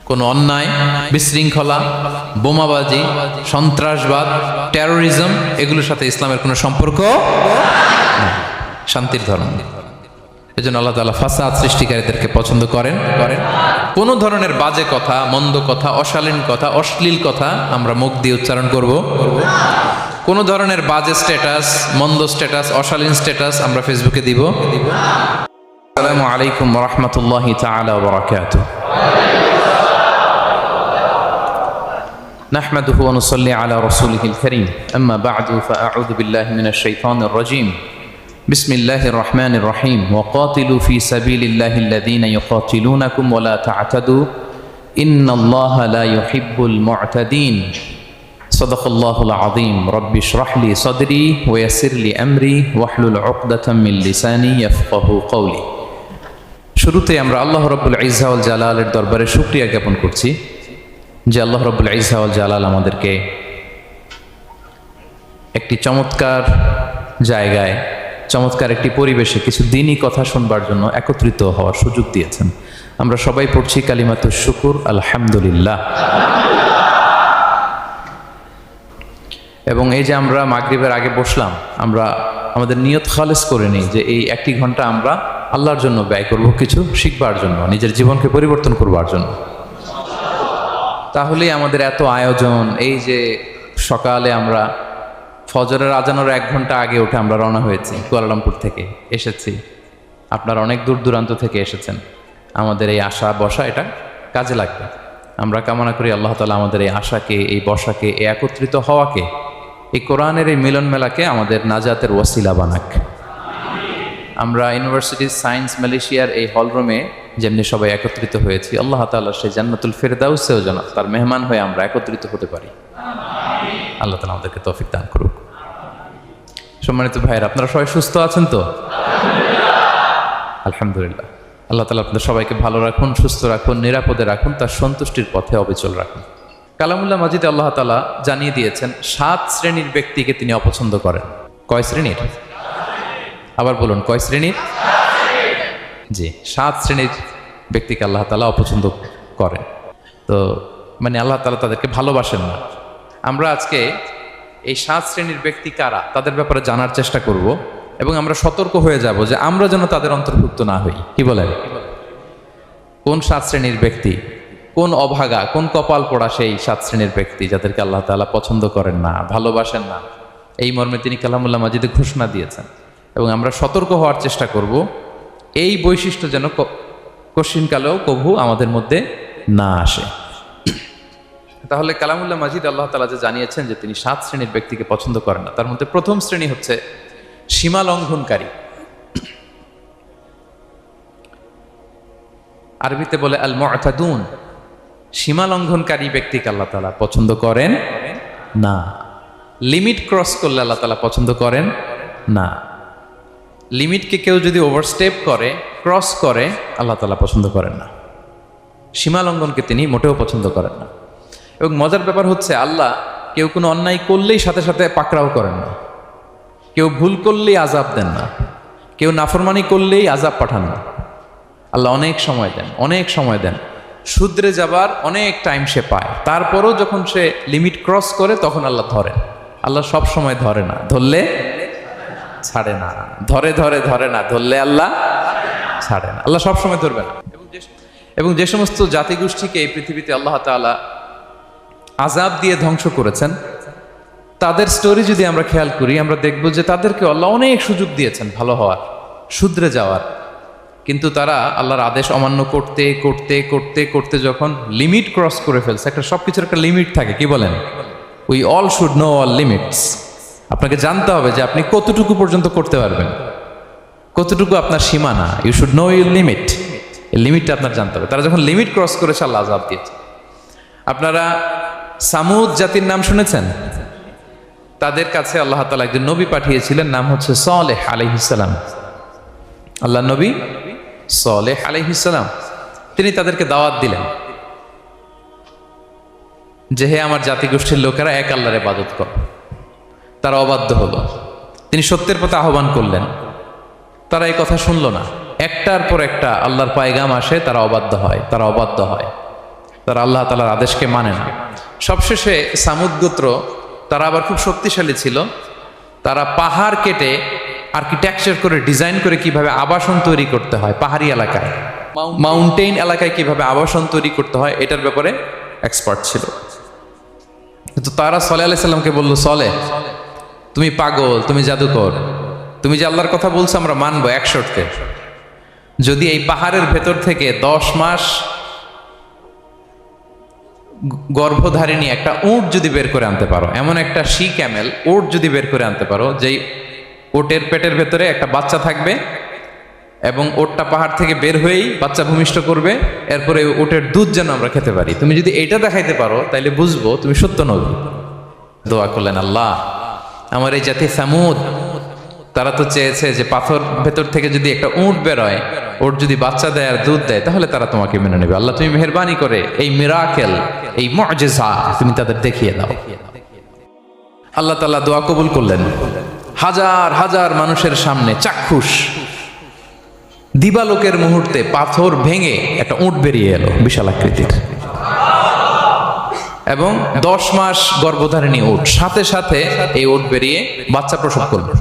কোনো অন্যায়, বিশৃঙ্খলা, বোমাবাজি, সন্ত্রাসবাদ, টেরোরিজম এগুলোর সাথে ইসলামের কোনো সম্পর্ক নেই। শান্তির ধর্ম। এজন্য আল্লাহ তাআলা ফাসাদ সৃষ্টিকারীদেরকে পছন্দ করেন। কোনো ধরনের বাজে কথা, মন্দ কথা, অশালীন কথা, অশ্লীল কথা আমরা মুখ দিয়ে উচ্চারণ করব। কোনো ধরনের বাজে স্ট্যাটাস, মন্দ স্ট্যাটাস, অশালীন স্ট্যাটাস আমরা ফেসবুকে দিব। আসসালামু আলাইকুম ওয়া রাহমাতুল্লাহি তাআলা ওয়া বারাকাতুহু। نحمده ونصلي على رسوله الكريم أما بعد فأعوذ بالله من الشيطان الرجيم بسم الله الرحمن الرحيم وقاتلوا في سبيل الله الذين يقاتلونكم ولا تعتدوا إن الله لا يحب المعتدين صدق الله العظيم رب اشرح لي صدري ويسر لي أمري واحلل عقدة من لساني يفقه قولي শুরুতে আমরা আল্লাহ রাব্বুল ইজ্জা ওয়াল জালালের দরবারে শুকরিয়া জ্ঞাপন করছি যে আল্লাহ রাব্বুল ইজ্জা ওয়াল জালাল আমাদেরকে একটি চমৎকার জায়গায়, চমৎকার একটি পরিবেশে কিছু দ্বীনি কথা শুনবার জন্য একত্রিত হওয়ার সুযোগ দিয়েছেন। আমরা সবাই পড়ছি কালিমাতুশ শুকুর আলহামদুলিল্লাহ। এবং এই যে আমরা মাগরিবের আগে বসলাম, আমরা আমাদের নিয়ত খালেস করে নিই যে এই একটি ঘন্টা আমরা আল্লাহর জন্য ব্যয় করব, কিছু শিখবার জন্য, নিজের জীবনকে পরিবর্তন করবার জন্য। তাহলেই আমাদের এত আয়োজন, এই যে সকালে আমরা ফজরের আজানোর 1 ঘন্টা আগে উঠে আমরা রওনা হয়েছি, কুয়ালালামপুর থেকে এসেছি, আপনারা অনেক দূর দূরান্ত থেকে এসেছেন। আমাদের এই আশা বসা এটা কাজে লাগবে। আমরা কামনা করি আল্লাহ তাআলা আমাদের এই আশাকে, এই বসাকে, এই একত্রিত হওয়াকে, এই কোরআনের এই মিলন মেলাকে আমাদের নাজাতের ওয়াসিলা বানাক। আমরা ইউনিভার্সিটি সায়েন্স মালয়েশিয়ার এই হলরুমে যেমনি সবাই একত্রিত হয়েছি, আল্লাহ তাআলা সেই জান্নাতুল ফেরদাউসেও যেন তার মেহমান হয়ে আমরা একত্রিত হতে পারি। আল্লাহ তাআলা আমাদেরকে তৌফিক দান করুক। সম্মানিত ভাইয়েরা, আপনারা সবাই সুস্থ আছেন তো? আলহামদুলিল্লাহ। আল্লাহ তাআলা আপনাদের সবাইকে ভালো রাখুন, সুস্থ রাখুন, নিরাপদে রাখুন, তার সন্তুষ্টির পথে অবিচল রাখুন। কালামুল্লাহ মাজিদে আল্লাহ তাআলা জানিয়ে দিয়েছেন 7 শ্রেণীর ব্যক্তিকে তিনি অপছন্দ করেন। কয় শ্রেণীর? আবার বলুন, কয় শ্রেণীর? জি, 7 শ্রেণীর ব্যক্তিকে আল্লাহ তাআলা অপছন্দ করেন। তো মানে আল্লাহ তাআলা তাদেরকে ভালোবাসেন না। আমরা আজকে এই 7 শ্রেণীর ব্যক্তি কারা তাদের ব্যাপারে জানার চেষ্টা করব এবং আমরা সতর্ক হয়ে যাব যে আমরা যেন তাদের অন্তর্ভুক্ত না হই। কি বলেন? কোন 7 শ্রেণীর ব্যক্তি, কোন অভাগা, কোন কপাল পোড়া সেই 7 শ্রেণীর ব্যক্তি যাদেরকে আল্লাহ তাআলা পছন্দ করেন না, ভালোবাসেন না, এই মর্মে তিনি কালামুল্লাহ মাজিদে ঘোষণা দিয়েছেন। এবং আমরা সতর্ক হওয়ার চেষ্টা করব এই বৈশিষ্ট্য যেন কশিনকালেও কভু আমাদের মধ্যে না আসে। তাহলে কালামুল্লাহ মাজিদ আল্লাহ তাআলা যে জানিয়েছেন যে তিনি 7 শ্রেণীর ব্যক্তিকে পছন্দ করেন না, তার মধ্যে প্রথম শ্রেণী হচ্ছে সীমা লঙ্ঘনকারী। আরবিতে বলে আল মুআতাদুন। সীমা লঙ্ঘনকারী ব্যক্তিকে আল্লাহ তাআলা পছন্দ করেন না। লিমিট ক্রস করলে আল্লাহ তাআলা পছন্দ করেন না। লিমিটকে কেউ যদি ওভারস্টেপ করে, ক্রস করে, আল্লাহ তাআলা পছন্দ করেন না। সীমা লঙ্ঘনকে তিনি মোটেও পছন্দ করেন না। এবং মজার ব্যাপার হচ্ছে আল্লাহ কেউ কোনো অন্যায় করলেই সাথে সাথে পাকড়াও করেন না, কেউ ভুল করলেই আযাব দেন না, কেউ নাফরমানি করলেই আযাব পাঠান না। আল্লাহ অনেক সময় দেন, অনেক সময় দেন, শুধরে যাবার অনেক টাইম সে পায়। তারপরও যখন সে লিমিট ক্রস করে তখন আল্লাহ ধরেন। আল্লাহ সব সময় ধরে না, ধরলে ছাড়ে না, ধরে ধরে ধরে না, ধরলে আল্লাহ ছাড়ে না। আল্লাহ সব সময় ধরবে না। এবং যে সমস্ত জাতিগোষ্ঠীকে এই পৃথিবীতে আল্লাহ তাআলা আযাব দিয়ে ধ্বংস করেছেন, তাদের স্টোরি যদি আমরা খেয়াল করি, আমরা দেখব যে তাদেরকে আল্লাহ অনেক সুযোগ দিয়েছেন ভালো হওয়ার, শুধরে যাওয়ার। কিন্তু তারা আল্লাহর আদেশ অমান্য করতে করতে করতে করতে যখন লিমিট ক্রস করে ফেলছে, একটা সবকিছুর একটা লিমিট থাকে। কি বলেন? We all should know all limits. আপনাকে জানতে হবে যে আপনি কতটুকু পর্যন্ত করতে পারবেন, কতটুকু আপনার সীমানা। You should know your limit. এই লিমিটটা আপনার জানতে হবে। তারা যখন লিমিট ক্রস করেছে আল্লাহ আযাব দিয়েছে। আপনারা সামুদ জাতির নাম শুনেছেন? তাদের কাছে আল্লাহ তাআলা একজন নবী পাঠিয়েছিলেন, নাম হচ্ছে সালেহ আলাইহিস সালাম। আল্লাহ নবী সালেহ আলাইহিস সালাম, তিনি তাদেরকে দাওয়াত দিলেন যে হে আমার জাতিগোষ্ঠীর লোকেরা, এক আল্লাহর ইবাদত করো। তারা অবাধ্য হলো। তিনি সত্যের পথে আহ্বান করলেন, তারা এই কথা শুনল না। একটার পর একটা আল্লাহর পায়গাম আসে, তারা অবাধ্য হয়, তারা অবাধ্য হয়। তারা আল্লাহ তাআলার আদেশকে মানে না। সবশেষে সামুদ গোত্র, তারা আবার খুব শক্তিশালী ছিল। তারা পাহাড় কেটে আর্কিটেকচার করে ডিজাইন করে কিভাবে আবাসন তৈরি করতে হয় পাহাড়ি এলাকায়, মাউন্টেইন এলাকায় কিভাবে আবাসন তৈরি করতে হয় এটার ব্যাপারে এক্সপার্ট ছিল। কিন্তু তারা সালেহ আলাইহিস সালামকে বলল, সলে তুমি পাগল, তুমি জাদুকর, তুমি যে আল্লাহর কথা বলছো আমরা মানবো এক শর্তে, যদি এই পাহাড়ের ভেতর থেকে 10 মাস গর্ভধারিণী একটা উট যদি বের করে আনতে পারো, এমন একটা শি ক্যামেল উট যদি বের করে আনতে পারো, যেই ওটের পেটের ভেতরে একটা বাচ্চা থাকবে এবং ওটটা পাহাড় থেকে বের হয়েই বাচ্চা ভূমিষ্ঠ করবে, এরপরে ওটের দুধ যেন আমরা খেতে পারি, তুমি যদি এটা দেখাইতে পারো তাইলে বুঝবো তুমি সত্য নবী। দোয়া করলেন, আল্লাহ আমার এই জাতি সামুদ, তারা তো চেয়েছে যে পাথর ভেতর থেকে যদি একটা উট বেরোয়, ওর যদি বাচ্চা দেয় আর দুধ দেয় তাহলে তারা তোমাকে মেনে নেবে। আল্লাহ তুমি মেহেরবানি করে এই মিরাকেল, এই মুআজিজা তুমি তাদের দেখিয়ে দাও। আল্লাহ তাআলা দোয়া কবুল করলেন। হাজার হাজার মানুষের সামনে চাক্ষুষ দিবালোকের মুহূর্তে পাথর ভেঙে একটা উট বেরিয়ে এলো বিশাল আকৃতির, এবং 10 মাস গর্ভধারিণী উট, সাথে সাথে এই উট বেরিয়ে বাচ্চা প্রসব করলো,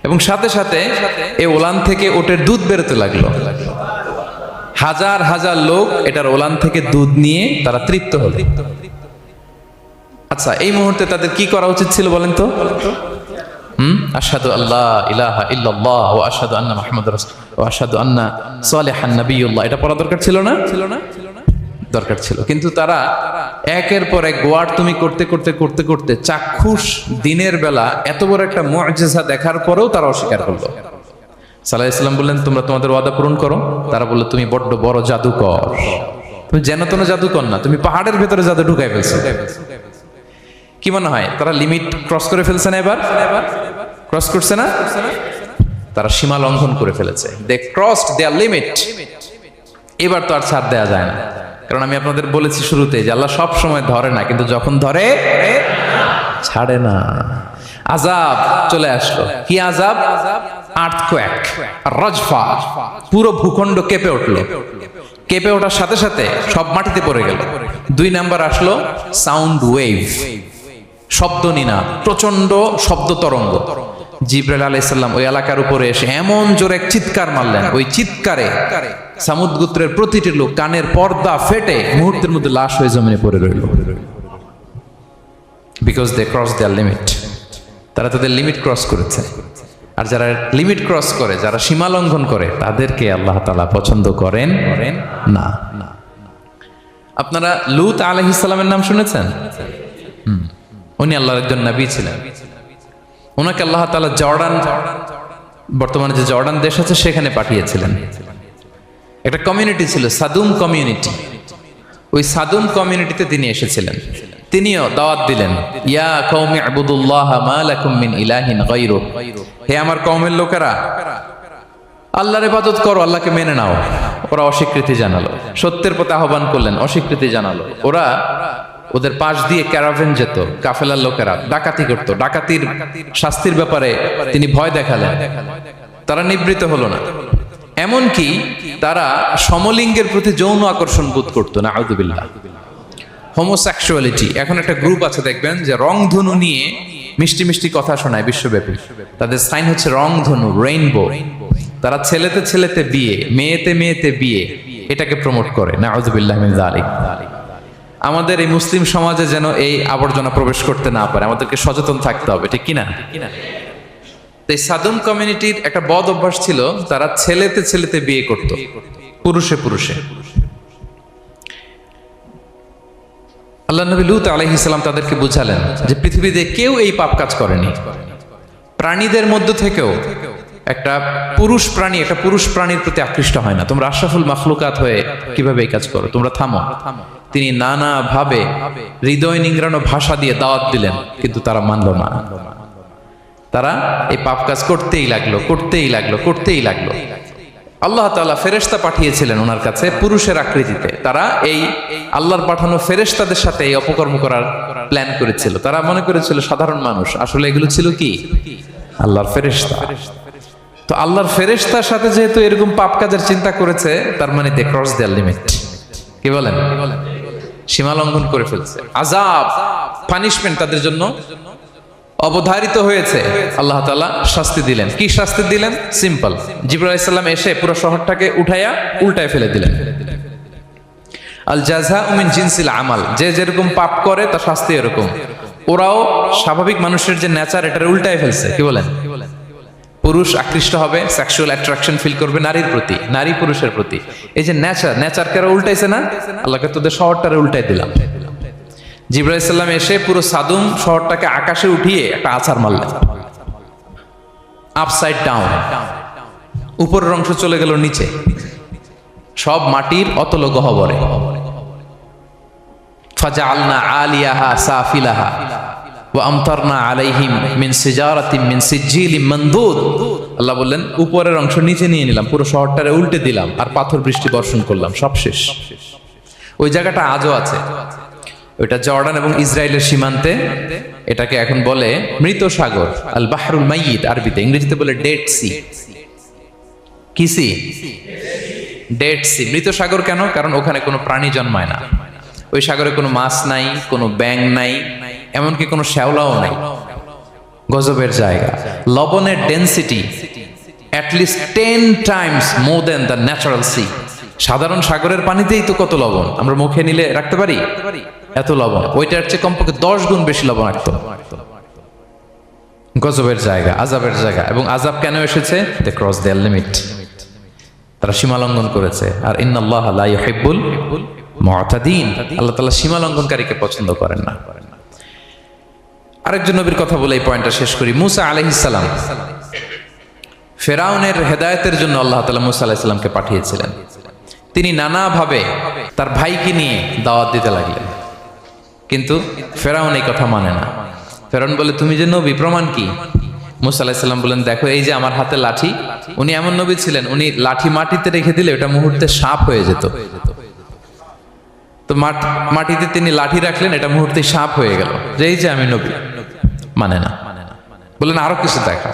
এবং সাথে সাথে এই ওলান থেকে উটের দুধ বেরোতে লাগলো। হাজার হাজার লোক এটার ওলান থেকে দুধ নিয়ে তারা তৃপ্ত হলো। আচ্ছা, এই মুহূর্তে তাদের কি করা উচিত ছিল বলেন তো? আশহাদু আল্লা ইলাহা ইল্লাল্লাহ ওয়া আশহাদু আন্না মুহাম্মাদুর রাসূলুল্লাহ ওয়া আশহাদু আন্না সালিহান নাবিয়ুল্লাহ, এটা পড়া দরকার ছিল না? দরকার ছিল। কিন্তু তারা একের পর এক গোয়ার তুমি করতে করতে করতে করতে চাক্ষুষ দিনের বেলা এত বড় একটা মুআজিজা দেখার পরেও তারা অস্বীকার করলো। সাল্লাল্লাহু আলাইহি ওয়াসাল্লাম বললেন, তোমরা তোমাদের ওয়াদা পূরণ করো। তারা বলল, তুমি বড্ড বড় জাদুকর, তুমি যেন তেন জাদুকর না, তুমি পাহাড়ের ভেতরে জাদু ঢুকাই ফেলছো। কি মনে হয় তারা লিমিট ক্রস করে ফেলছে না? এবার ক্রস করছে না? তারা সীমা লঙ্ঘন করে ফেলেছে। দে ক্রসড দেয়ার লিমিট। এবার তো আর ছাড় দেয়া যায় না, কারণ আমি আপনাদের বলেছি শুরুতে যে আল্লাহ সব সময় ধরে না, কিন্তু যখন ধরে ছাড়ে না। আযাব চলে আসলো। কি আযাব? আর্থকোয়েক, রাজফা, পুরো ভূখণ্ড কেঁপে উঠলো। কেঁপে ওঠার সাথে সাথে সব মাটিতে পড়ে গেল। 2 নাম্বার আসলো সাউন্ড ওয়েভ, শব্দ নিনাদ, প্রচন্ড শব্দ তরঙ্গ। জিবরাইল আলাইহিস সালাম ওই এলাকার উপরে এসে এমন জোরে এক চিৎকার মারলেন, ওই চিৎকারে সামুদ গোত্রের প্রতিটি লোক কানের পর্দা ফেটে মুহূর্তের মধ্যে লাশ হয়ে জমিনে পড়ে রইল। Because they cross their limit. তারা তাদের লিমিট ক্রস করেছে। আর যারা লিমিট ক্রস করে, যারা সীমা লঙ্ঘন করে, তাদেরকে আল্লাহ তাআলা পছন্দ করেন না। আপনারা লূত আলাইহিস সালামের নাম শুনেছেন? উনি আল্লাহর একজন নবী ছিলেন। ওনাকে আল্লাহ তাআলা জর্ডান, বর্তমানে যে জর্ডান দেশ আছে সেখানে পাঠিয়েছিলেন। একটা কমিউনিটি ছিল সাদুম কমিউনিটি। ওই সাদুম কমিউনিটিতে তিনি এসেছিলেন। তিনিও দাওয়াত দিলেন, ইয়া কওমি ইবুদুল্লাহ মা লাকুম মিন ইলাহিন গায়রুহু, হে আমার কওমের লোকেরা, আল্লাহর ইবাদত করো, আল্লাহকে মেনে নাও। ওরা অস্বীকৃতি জানালো। সত্যের পথে আহ্বান করলেন, অস্বীকৃতি জানালো। ওদের পাশ দিয়ে ক্যারাভেন যেত, কাফেলার লোকেরা ডাকাতি করত। ডাকাতির শাস্তির ব্যাপারে তিনি ভয় দেখালেন। তারা নিবৃত্ত হলো না। এমনকি তারা সমলিঙ্গের প্রতি যৌন আকর্ষণ বোধ করতো না। আউযুবিল্লাহ। হোমোসেক্সুয়ালিটি, এখন একটা গ্রুপ আছে দেখবেন যে রংধনু নিয়ে মিষ্টি মিষ্টি কথা শোনায় বিশ্বব্যাপী। তাদের সাইন হচ্ছে রংধনু, রেইনবো। তারা ছেলেতে ছেলেতে বিয়ে, মেয়েতে মেয়েতে বিয়ে, এটাকে প্রমোট করে। নাউযুবিল্লাহ মিন যালিক। আমাদের এই মুসলিম সমাজে যেন এই আবর্জনা প্রবেশ করতে না পারে, আমাদেরকে সচেতন থাকতে হবে, ঠিক কিনা? এই সাদুম কমিউনিটির একটা বদ অভ্যাস ছিল, তারা ছেলেতে ছেলেতে বিয়ে করত, পুরুষে পুরুষে। আল্লাহ নবী লূত আলাইহিস সালাম তাদেরকে বুঝালেন যে পৃথিবীতে কেউ এই পাপ কাজ করেনি। প্রাণীদের মধ্য থেকেও একটা পুরুষ প্রাণীর প্রতি আকৃষ্ট হয় না। তোমরা আশরাফুল মাখলুকাত হয়ে কিভাবে এই কাজ করো? তোমরা থামো। তিনি নানা ভাবে হৃদয় নিংড়ানো ভাষা দিয়ে দাওয়াত দিলেন, কিন্তু তারা মানল না। তারা এই পাপ কাজ করতেই লাগলো। আল্লাহ তাআলা ফেরেশতা পাঠিয়েছিলেন ওনার কাছে পুরুষের আকৃতিতে। তারা এই আল্লাহর পাঠানো ফেরেশতাদের সাথে এই অপকর্ম করার প্ল্যান করেছিল। তারা মনে করেছিল সাধারণ মানুষ, আসলে এগুলো ছিল কি? আল্লাহর ফেরেশতা। তো আল্লাহর ফেরেশতার সাথে যেহেতু এরকম পাপ কাজের চিন্তা করেছে, তার মানে দে ক্রস দেয়ার লিমিট। কি বলেন? সীমা লঙ্ঘন করে ফেলছে। আযাব, পানিশমেন্ট তাদের জন্য অবধারিত হয়েছে। আল্লাহ তাআলা শাস্তি দিলেন। কি শাস্তি দিলেন? সিম্পল, জিবরাইল আলাইহিস সালাম এসে পুরো শহরটাকে উঠাইয়া উল্টায় ফেলে দিলেন। আল জাযাউ মিন জিনসিল আমাল, যে যেরকম পাপ করে তার শাস্তি এরকম। ওরাও স্বাভাবিক মানুষের যে নেচার, এটার উল্টায় ফেলছে। কি বলেন? পুরুষ আকৃষ্ট হবে, সেক্সুয়াল অ্যাট্রাকশন ফিল করবে নারীর প্রতি, নারী পুরুষের প্রতি। এই যে নেচারকে ওরা উল্টাইছে না, আল্লাহকে তোদের শহরটারে উল্টাই দিলাম। জিবরাইল আলাইহিস সালাম এসে পুরো সাদুম শহরটাকে আকাশে উঠিয়ে একটা আছাড় মারলেন, আপসাইড ডাউন। উপরের অংশ চলে গেল নিচে, সব মাটির অতল গহ্বরে। ফাজআলনা আলিয়াহা সাফিলাহা ওয়া আমতারনা আলাইহিম মিন সিজারাতিন মিন সিজিলিম মানদুদ। আল্লাহ বললেন, উপরের অংশ নিচে নিয়ে নিলাম, পুরো শহরটারে উল্টে দিলাম, আর পাথর বৃষ্টি বর্ষণ করলাম, সব শেষ। ওই জায়গাটা আজও আছে, ওইটা জর্ডান এবং ইসরায়েলের সীমান্তে। এটাকে এখন বলে মৃত সাগর, আল বাহরুল মাইয়িত আরবিতে, ইংরেজিতে বলে ডেড সি। কি সি? Dead sea. মৃত সাগর কেন? কারণ ওখানে কোনো প্রাণী জন্মায় না। ওই সাগরে কোনো মাছ নাই, কোনো ব্যাঙ নাই, এমনকি কোনো শ্যাওলাও নাই। গজবের জায়গা। লবণের ডেনসিটি অ্যাটলিস্ট 10 times more than the natural sea. সাধারণ সাগরের পানিতেই তো কত লবণ, আমরা মুখে নিলে রাখতে পারি এত লবণ, ওইটার চেয়ে কমপক্ষে 10 গুণ বেশি লবণাক্ত। গজবের জায়গা, আযাবের জায়গা। এবং আযাব কেন এসেছে? দে ক্রস দেয়ার লিমিট, তারা সীমা লঙ্ঘন করেছে। আর ইন্নাল্লাহা লা ইউহিব্বুল মুআতাদিন, আল্লাহ তাআলা সীমা লঙ্ঘনকারীকে পছন্দ করেন না। আরেকজন নবীর কথা বলে এই পয়েন্টটা শেষ করি। মুসা আলাইহিস সালাম, ফেরাউনের হেদায়েতের জন্য আল্লাহ তাআলা মুসা আলাইহিস সালামকে পাঠিয়েছিলেন। তিনি নানাভাবে তার ভাইকে নিয়ে দাওয়াত দিতে লাগলেন, কিন্তু ফেরাউন এই কথা মানে না। ফেরাউন বলে, তুমি যে নবী, প্রমাণ কি? মুসা আলাইহিস সালাম বলেন, দেখো এই যে আমার হাতে লাঠি। উনি এমন নবী ছিলেন, উনি লাঠি মাটিতে রেখে দিলে ওটা মুহূর্তে সাপ হয়ে যেত। তো মাটিতে তিনি লাঠি রাখলেন, এটা মুহূর্তে সাপ হয়ে গেল, যে এই যে আমি নবী। মানে না, বললেন আরো কিছু দেখা।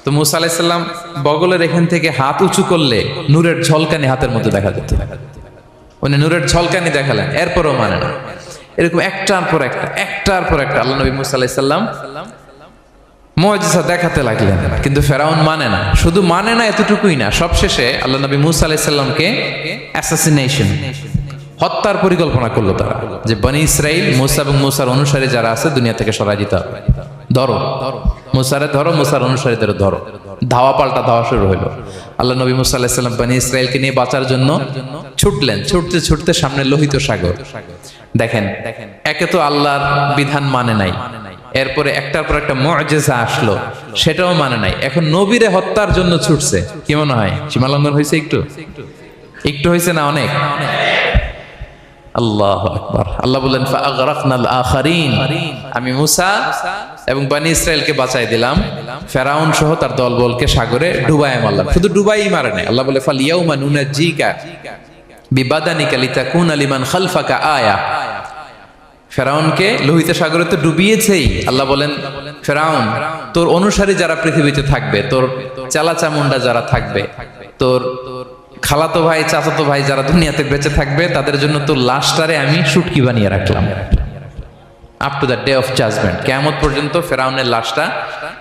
তো মুসা আলাইহিস সালাম বগলের এখান থেকে হাত উঁচু করলে নূরের ঝলকানি হাতের মধ্যে দেখা যেত। উনি নূরের ঝলকানি দেখালেন, এরপরও মানে না। এরকম একটার পর একটা আল্লাহ নবী মুসা আলাইহিস সালাম মুআজিজা দেখাতে লাগলেন, কিন্তু ফেরাউন মানে না। শুধু মানে না এতটুকুই না, সবশেষে আল্লাহ নবী মুসা আলাইহিস সালামকে অ্যাসাসিনেশন, হত্যার পরিকল্পনা করলো তারা, যে বনি ইসরাইল, মুসা এবং মুসার অনুসারী যারা আছে দুনিয়া থেকে সরাই দিতে হবে। ধরো মুসারে, ধরো মুসার অনুসারীদের ধরো। ধাওয়া পাল্টা ধাওয়া শুরু হলো। আল্লাহ নবী মুসা আলাইহিস সালাম বনি ইসরাইলকে নিয়ে বাঁচার জন্য ছুটলেন। ছুটতে ছুটতে সামনে লোহিত সাগর। দেখেন, একে তো আল্লাহর বিধান মানে নাই, এরপরে একটার পর একটা মুআজিজা আসলো, সেটাও মানে নাই। এখন নবীরে হত্যার জন্য ছুটছে। কি মনে হয় সীমা লঙ্ঘন হয়েছে? একটু হয়েছে না? অনেক। আল্লাহু আকবার। আল্লাহ বলেন, ফাআগরাকনাল আখারিন, আমি মুসা এবং বনি ইসরাইলকে বাঁচাই দিলাম, ফেরাউন সহ তার দলবলকে সাগরে ডুবাই মারলাম। শুধু ডুবাই মারে নাই, আল্লাহ বলে, ফালিয়াউমা নুনাজ্জিকা বিবাদানিকা লিতাকুনা লিমান খালফাকা আয়া। ফেরাউনকে লোহিত সাগরে তো ডুবিয়েছেই। আল্লাহ বলেন, ফেরাউন, তোর অনুসারী যারা পৃথিবীতে থাকবে, তোর চালাচামুন্ডা যারা থাকবে, তোর খালাতো ভাই, চাচাতো ভাই যারা দুনিয়াতে বেঁচে থাকবে, তাদের জন্য তোর লাশটারে আমি শুটকি বানিয়ে রাখলাম। Up to the day of judgement, কিয়ামত পর্যন্ত ফেরাউনের লাশটা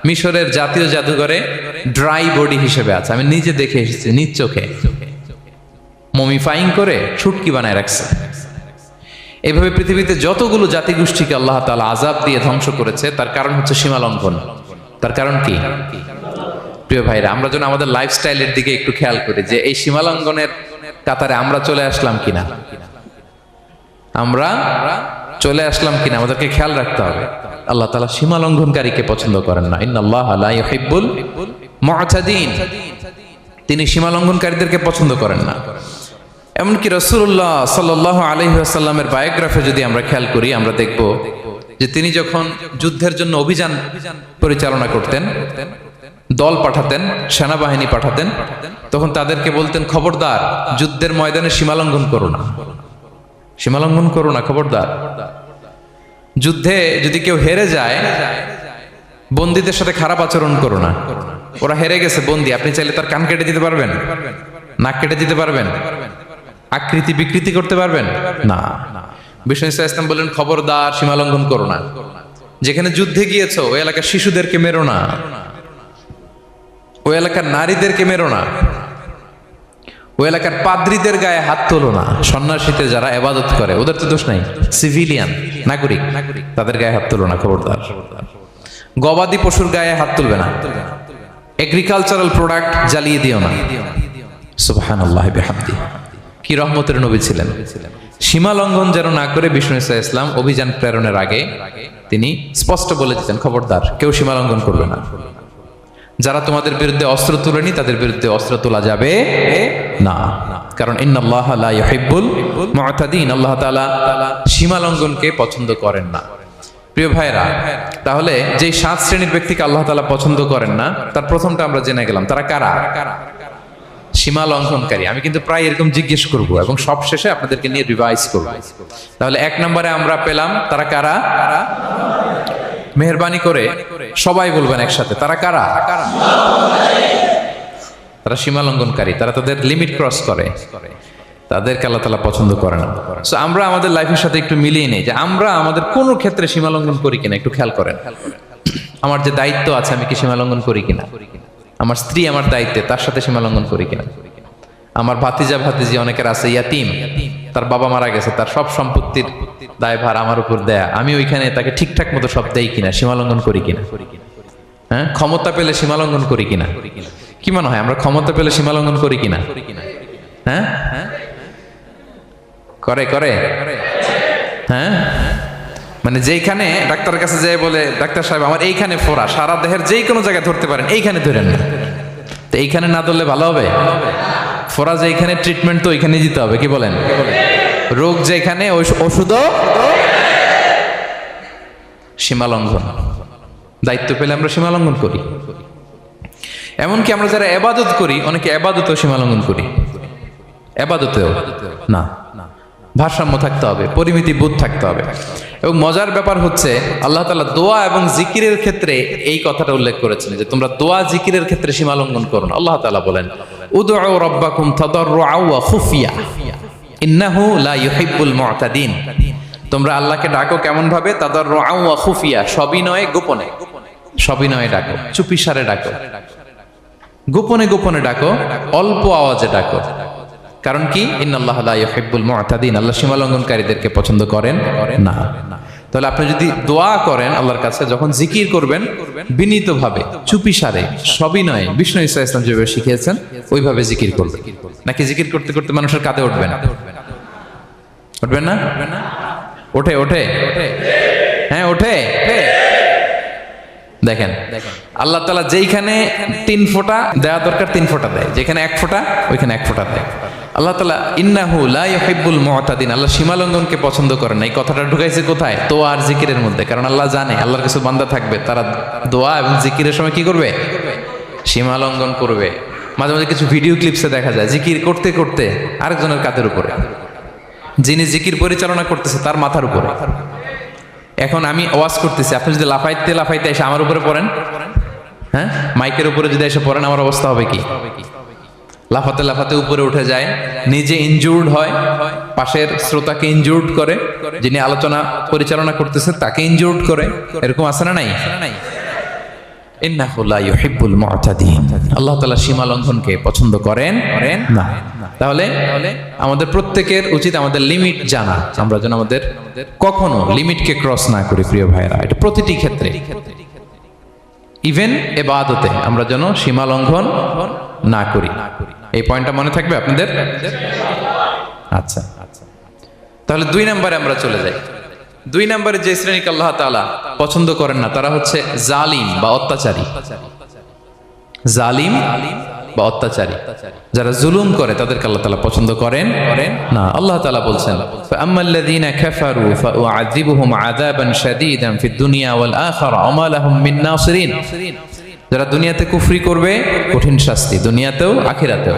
মিশরের জাতীয় জাদুঘরে ড্রাই বডি হিসেবে আছে। আমি নিজে দেখে এসেছি, নিজ চোখে মমিফাইং করে শুটকি বানায় রাখছে। এইভাবে পৃথিবীতে যতগুলো জাতিগোষ্ঠীকে আল্লাহ তাআলা আযাব দিয়ে ধ্বংস করেছে, তার কারণ হচ্ছে সীমা লঙ্ঘন। তার কারণ কি? প্রিয় ভাইরা, আমরা যেন আমাদের লাইফস্টাইলের দিকে একটু খেয়াল করি, যে এই সীমা লঙ্ঘনের কাতারে আমরা চলে আসলাম কিনা, আমাদেরকে খেয়াল রাখতে হবে। আল্লাহ তাআলা সীমা লঙ্ঘনকারীকে পছন্দ করেন না। ইন্নাল্লাহা লা ইউহিব্বুল মুআতাদিন, তিনি সীমা লঙ্ঘনকারীদেরকে পছন্দ করেন না। এমনকি রাসূলুল্লাহ সাল্লাল্লাহু আলাইহি ওয়াসাল্লামের বায়োগ্রাফি যদি আমরা খেয়াল করি, আমরা দেখব যে তিনি যখন যুদ্ধের জন্য অভিযান পরিচালনা করতেন, দল পাঠাতেন, সেনাবাহিনী পাঠাতেন, তখন তাদেরকে বলতেন, খবরদার যুদ্ধের ময়দানে সীমালঙ্ঘন করো না, খবরদার। যুদ্ধে যদি কেউ হেরে যায়, বন্দীদের সাথে খারাপ আচরণ করো না। ওরা হেরে গেছে বন্দী, আপনি চাইলে তার কান কেটে দিতে পারবেন, নাক কেটে দিতে পারবেন, আকৃতি বিকৃতি করতে পারবেন না। বিষ্ণু ইসলাম বললেন, খবরদার সীমা লঙ্ঘন করো না। যেখানে যুদ্ধে গিয়েছো ওই এলাকার শিশুদেরকে মেরো না, ওই এলাকার নারীদেরকে মেরো না, ওই এলাকার পাদ্রীদের গায়ে হাত তোলো না। সন্ন্যাসীতে যারা ইবাদত করে ওদের তো দোষ নাই, সিভিলিয়ান নাগরিক, তাদের গায়ে হাত তোলো না, খবরদার। গবাদি পশুর গায়ে হাত তুলবে না, এগ্রিকালচারাল প্রোডাক্ট জ্বালিয়ে দিও না। সুবহানাল্লাহ বিহামদিহি, কি রহমতের নবী ছিলেন। সীমা লঙ্ঘন যেন না করে বিষ্ণু ইসলাম অভিযান প্রেরণের আগে তিনি স্পষ্ট বলে দিতেন, খবরদার কেউ সীমা লঙ্ঘন করবে না। যারা তোমাদের বিরুদ্ধে অস্ত্র তুলেনি তাদের বিরুদ্ধে অস্ত্র তোলা যাবে না, কারণ ইন্নাল্লাহা লা ইউহিব্বুল মু'তাদিন, আল্লাহ তাআলা সীমা লঙ্ঘনকে পছন্দ করেন না। প্রিয় ভাইরা, তাহলে যে 7 শ্রেণীর ব্যক্তিকে আল্লাহ তাআলা পছন্দ করেন না, তার প্রথমটা আমরা জেনে গেলাম, তারা কারা? সীমা লঙ্ঘনকারী। আমি কিন্তু প্রায় এরকম জিজ্ঞেস করব এবং সব শেষে আপনাদেরকে নিয়ে রিভাইজ করব। তাহলে 1 নম্বরে আমরা পেলাম তারা কারা। মেহেরবানি করে সবাই বলবেন একসাথে, তারা কারা? তারা সীমা লঙ্ঘনকারী, তারা তাদের লিমিট ক্রস করে, তাদেরকে আল্লাহ তাআলা পছন্দ করে না। সো আমরা আমাদের লাইফের সাথে একটু মিলিয়ে নেই যে আমরা আমাদের কোনো ক্ষেত্রে সীমা লঙ্ঘন করি কিনা, একটু খেয়াল করেন। আমার যে দায়িত্ব আছে আমি কি সীমা লঙ্ঘন করি কিনা? আমার স্ত্রী আমার দায়িত্বে, তার সাথে সীমা লঙ্ঘন করি কিনা? আমার ভাতিজা ভাতিজি অনেকের আছে ইয়াতিম, তার বাবা মারা গেছে, তার সব সম্পত্তির দায়ভার আমার উপর দেয়া, আমি ওইখানে তাকে ঠিকঠাক মতো সব দেই কিনা, সীমা লঙ্ঘন করি কিনা? হ্যাঁ, ক্ষমতা পেলে সীমা লঙ্ঘন করি কিনা? কি মনে হয় আমরা ক্ষমতা পেলে সীমা লঙ্ঘন করি কিনা? হ্যাঁ, করে করে হ্যাঁ, মানে যেইখানে ডাক্তারের কাছে যেয়ে বলে, ডাক্তার সাহেব আমার এইখানে ফোড়া, সারা দেহের যেই কোনো জায়গায় ধরতে পারেন, এইখানে ধরেন না। তো এইখানে না ধরলে ভালো হবে? ফোড়া যেখানে, ট্রিটমেন্ট তো ওইখানে দিতে হবে, কি বলেন? রোগ যেখানে ওই ওষুধও সীমা লঙ্ঘন। দায়িত্ব পেলে আমরা সীমা লঙ্ঘন করি। এমনকি আমরা যারা ইবাদত করি, অনেকে ইবাদতেও সীমা লঙ্ঘন করি। ইবাদতেও না, ভারসাম্য থাকতে হবে, পরিমিতি বোধ থাকতে হবে। এবং মজার ব্যাপার হচ্ছে আল্লাহ তাআলা দোয়া এবং জিকিরের ক্ষেত্রে এই কথাটা উল্লেখ করেছেন যে তোমরা দোয়া জিকিরের ক্ষেত্রে সীমা লঙ্ঘন করো না। আল্লাহ তাআলা বলেন, উদউ রাব্বাকুম তাদাররুআ ওয়া খুফিয়া ইন্নাহু লা ইউহিব্বুল মু'তাদিন। তোমরা আল্লাহকে ডাকো কেমন ভাবে? তাদাররুআ ওয়া খুফিয়া, সবিনয়ে গোপনে। সবিনয়ে ডাকো, চুপিসারে ডাকো, গোপনে গোপনে ডাকো, অল্প আওয়াজে ডাকো। কারণ কি? ইন্নাল্লাহা লা ইউহিব্বুল মু'তাদিন, আল্লাহ সীমা লঙ্ঘনকারীদেরকে পছন্দ করেন না। তাহলে আপনি যদি দোয়া করেন আল্লাহর কাছে, যখন জিকির করবেন বিনীতভাবে, চুপিসারে, সবিনয়ে, বিষ্ণু ঈসা ইসলাম যেভাবে শিখিয়েছেন ওইভাবে জিকির করবেন। নাকি জিকির করতে করতে মানুষের কাঁধে উঠবেন? উঠবেন না? ওঠে ওঠে হ্যাঁ ওঠে। দেখেন আল্লাহ তাআলা যেইখানে 3 ফোঁটা দেওয়া দরকার 3 ফোঁটা দেয়, যেখানে 1 ফোঁটা ওইখানে 1 ফোঁটা দেয়। আল্লাহ তাআলা ইন্নাহু লা ইউহিব্বুল মু'তাদিন, আল্লাহ সীমা লঙ্ঘনকে পছন্দ করেন না। এই কথাটা ঢুকাইছে কোথায়? দোয়া আর জিকিরের মধ্যে। কারণ আল্লাহ জানে আল্লাহর কিছু বান্দা থাকবে তারা দোয়া এবং জিকিরের সময় কি করবে? সীমা লঙ্ঘন করবে। মাঝে মাঝে কিছু ভিডিও ক্লিপসে দেখা যায় জিকির করতে করতে আরেকজনের কাঁধের উপরে, যিনি জিকির পরিচালনা করতেছে তার মাথার উপরে। এখন আমি ওয়াজ করতেছি, আপনি যদি লাফাইতে লাফাইতে এসে আমার উপরে পড়েন, হ্যাঁ, মাইকের উপরে যদি এসে পড়েন, আমার অবস্থা হবে কি? লাফাতে লাফাতে উপরে উঠে যায়, নিজে ইনজুর্ড হয়, পাশের শ্রোতাকে ইনজুর্ড করে, যিনি আলোচনা পরিচালনা করতেছে তাকে ইনজুর্ড করে। এরকম আছে না নাই? ইন্নাহু লা ইউহিব্বুল মু'তাদিন, আল্লাহ তাআলা সীমা লঙ্ঘনকে পছন্দ করেন না। তাহলে আমাদের প্রত্যেকের উচিত আমাদের লিমিট জানা, আমরা যেন আমাদের কখনো লিমিটকে ক্রস না করি। প্রিয় ভাইরা, এটা প্রতিটি ক্ষেত্রে, ইভেন ইবাদতে আমরা যেন সীমা লঙ্ঘন না করি। এই পয়েন্টটা মনে থাকবে আপনাদের? আচ্ছা, তাহলে 2 নম্বরে আমরা চলে যাই। 2 নম্বরে যে শ্রেণীকে আল্লাহ তাআলা পছন্দ করেন না তারা হচ্ছে জালিম বা অত্যাচারী। জালিম বা অত্যাচারী, যারা জুলুম করে তাদেরকে আল্লাহ তাআলা পছন্দ করেন না। আল্লাহ তাআলা বলছেন, ফাআম্মাল্লাযীনা কাফারু ফাউআযিবুহুম আযাবান শাদীদান ফিদ দুনিয়া ওয়াল আখিরা ওয়া মা লাহুম মিন নাসিরিন। যারা দুনিয়াতে কুফরি করবে কঠিন শাস্তি দুনিয়াতেও আখিরাতেও।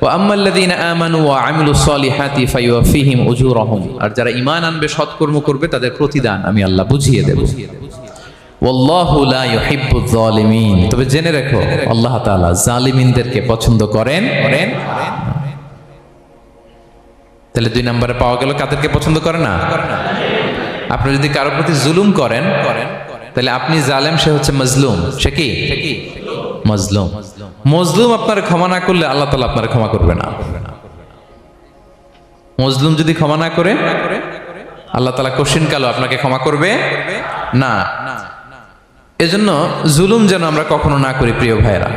ওয়া আম্মাল্লাযীনা আমানু ওয়া আমিলুস সলিহাতি ফায়ুওয়াফিহিম উজুরাহুম, আর যারা ঈমান আনবে সৎকর্ম করবে তাদের প্রতিদান আমি আল্লাহ বুঝিয়ে দেব। ওয়াল্লাহু লা ইউহিব্বুয যালিমিন, তবে জেনে রাখো আল্লাহ তাআলা জালিমিনদেরকে পছন্দ করেন। তাহলে 2 নম্বরে পাওয়া গেল কাদেরকে পছন্দ করে না? আপনি যদি কারো প্রতি জুলুম করেন তাহলে আপনি জালেম, সে হচ্ছে মজলুম। সে কি মজলুম। মজলুম আপনার ক্ষমা না করলে আল্লাহ তাআলা আপনার ক্ষমা করবে না। মজলুম যদি ক্ষমা না করে আল্লাহ তাআলা কঠিন কালো আপনাকে ক্ষমা করবে না। এজন্য জুলুম যেন আমরা কখনো না করি প্রিয় ভাইরা।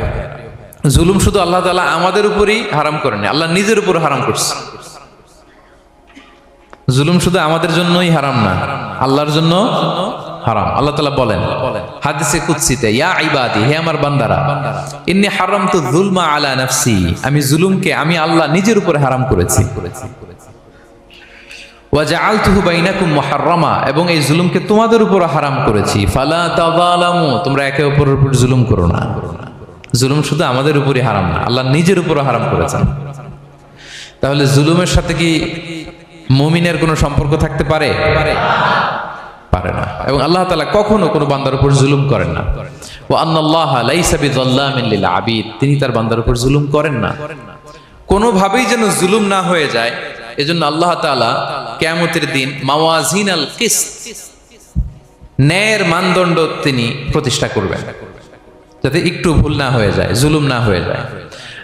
জুলুম শুধু আল্লাহ তাআলা আমাদের উপরই হারাম করেনি, আল্লাহ নিজের উপর হারাম করছে। জুলুম শুধু আমাদের জন্যই হারাম না, আল্লাহর জন্য হারাম। আল্লাহ তাআলা বলেন হাদিসে কুদসিতে, ইয়া ইবাদি, হে আমার বান্দারা, ইন্নী হারামতু যুলমা আলা নাফসি, আমি জুলুমকে আমি আল্লাহ নিজের উপর হারাম করেছি। ওয়া জাআলতুহু বাইনাকুম মুহাররামা, এবং এই জুলুমকে তোমাদের উপর হারাম করেছি। ফালা তাযালামু, তোমরা একে অপরের উপর জুলুম করো না। জুলুম শুধু আমাদের উপরই হারাম না, আল্লাহ নিজের উপর হারাম করেছেন। তাহলে জুলুমের সাথে কি মুমিনের কোনো সম্পর্ক থাকতে পারে? পারে না। এবং আল্লাহ তাআলা কখনো কোনো বান্দার উপর জুলুম করেন না। ওয়া আন্নাল্লাহা লাইসা বিযাল্লামিন লিল আবিদ, তিনি তার বান্দার উপর জুলুম করেন না। কোনোভাবেই যেন জুলুম না হয়ে যায়, এজন্য আল্লাহ তাআলা কিয়ামতের দিন মাওয়াজিনাল কিসত, ন্যায়ের মানদণ্ড তিনি প্রতিষ্ঠা করবেন, যাতে একটু ভুল না হয়ে যায়, জুলুম না হয়ে যায়।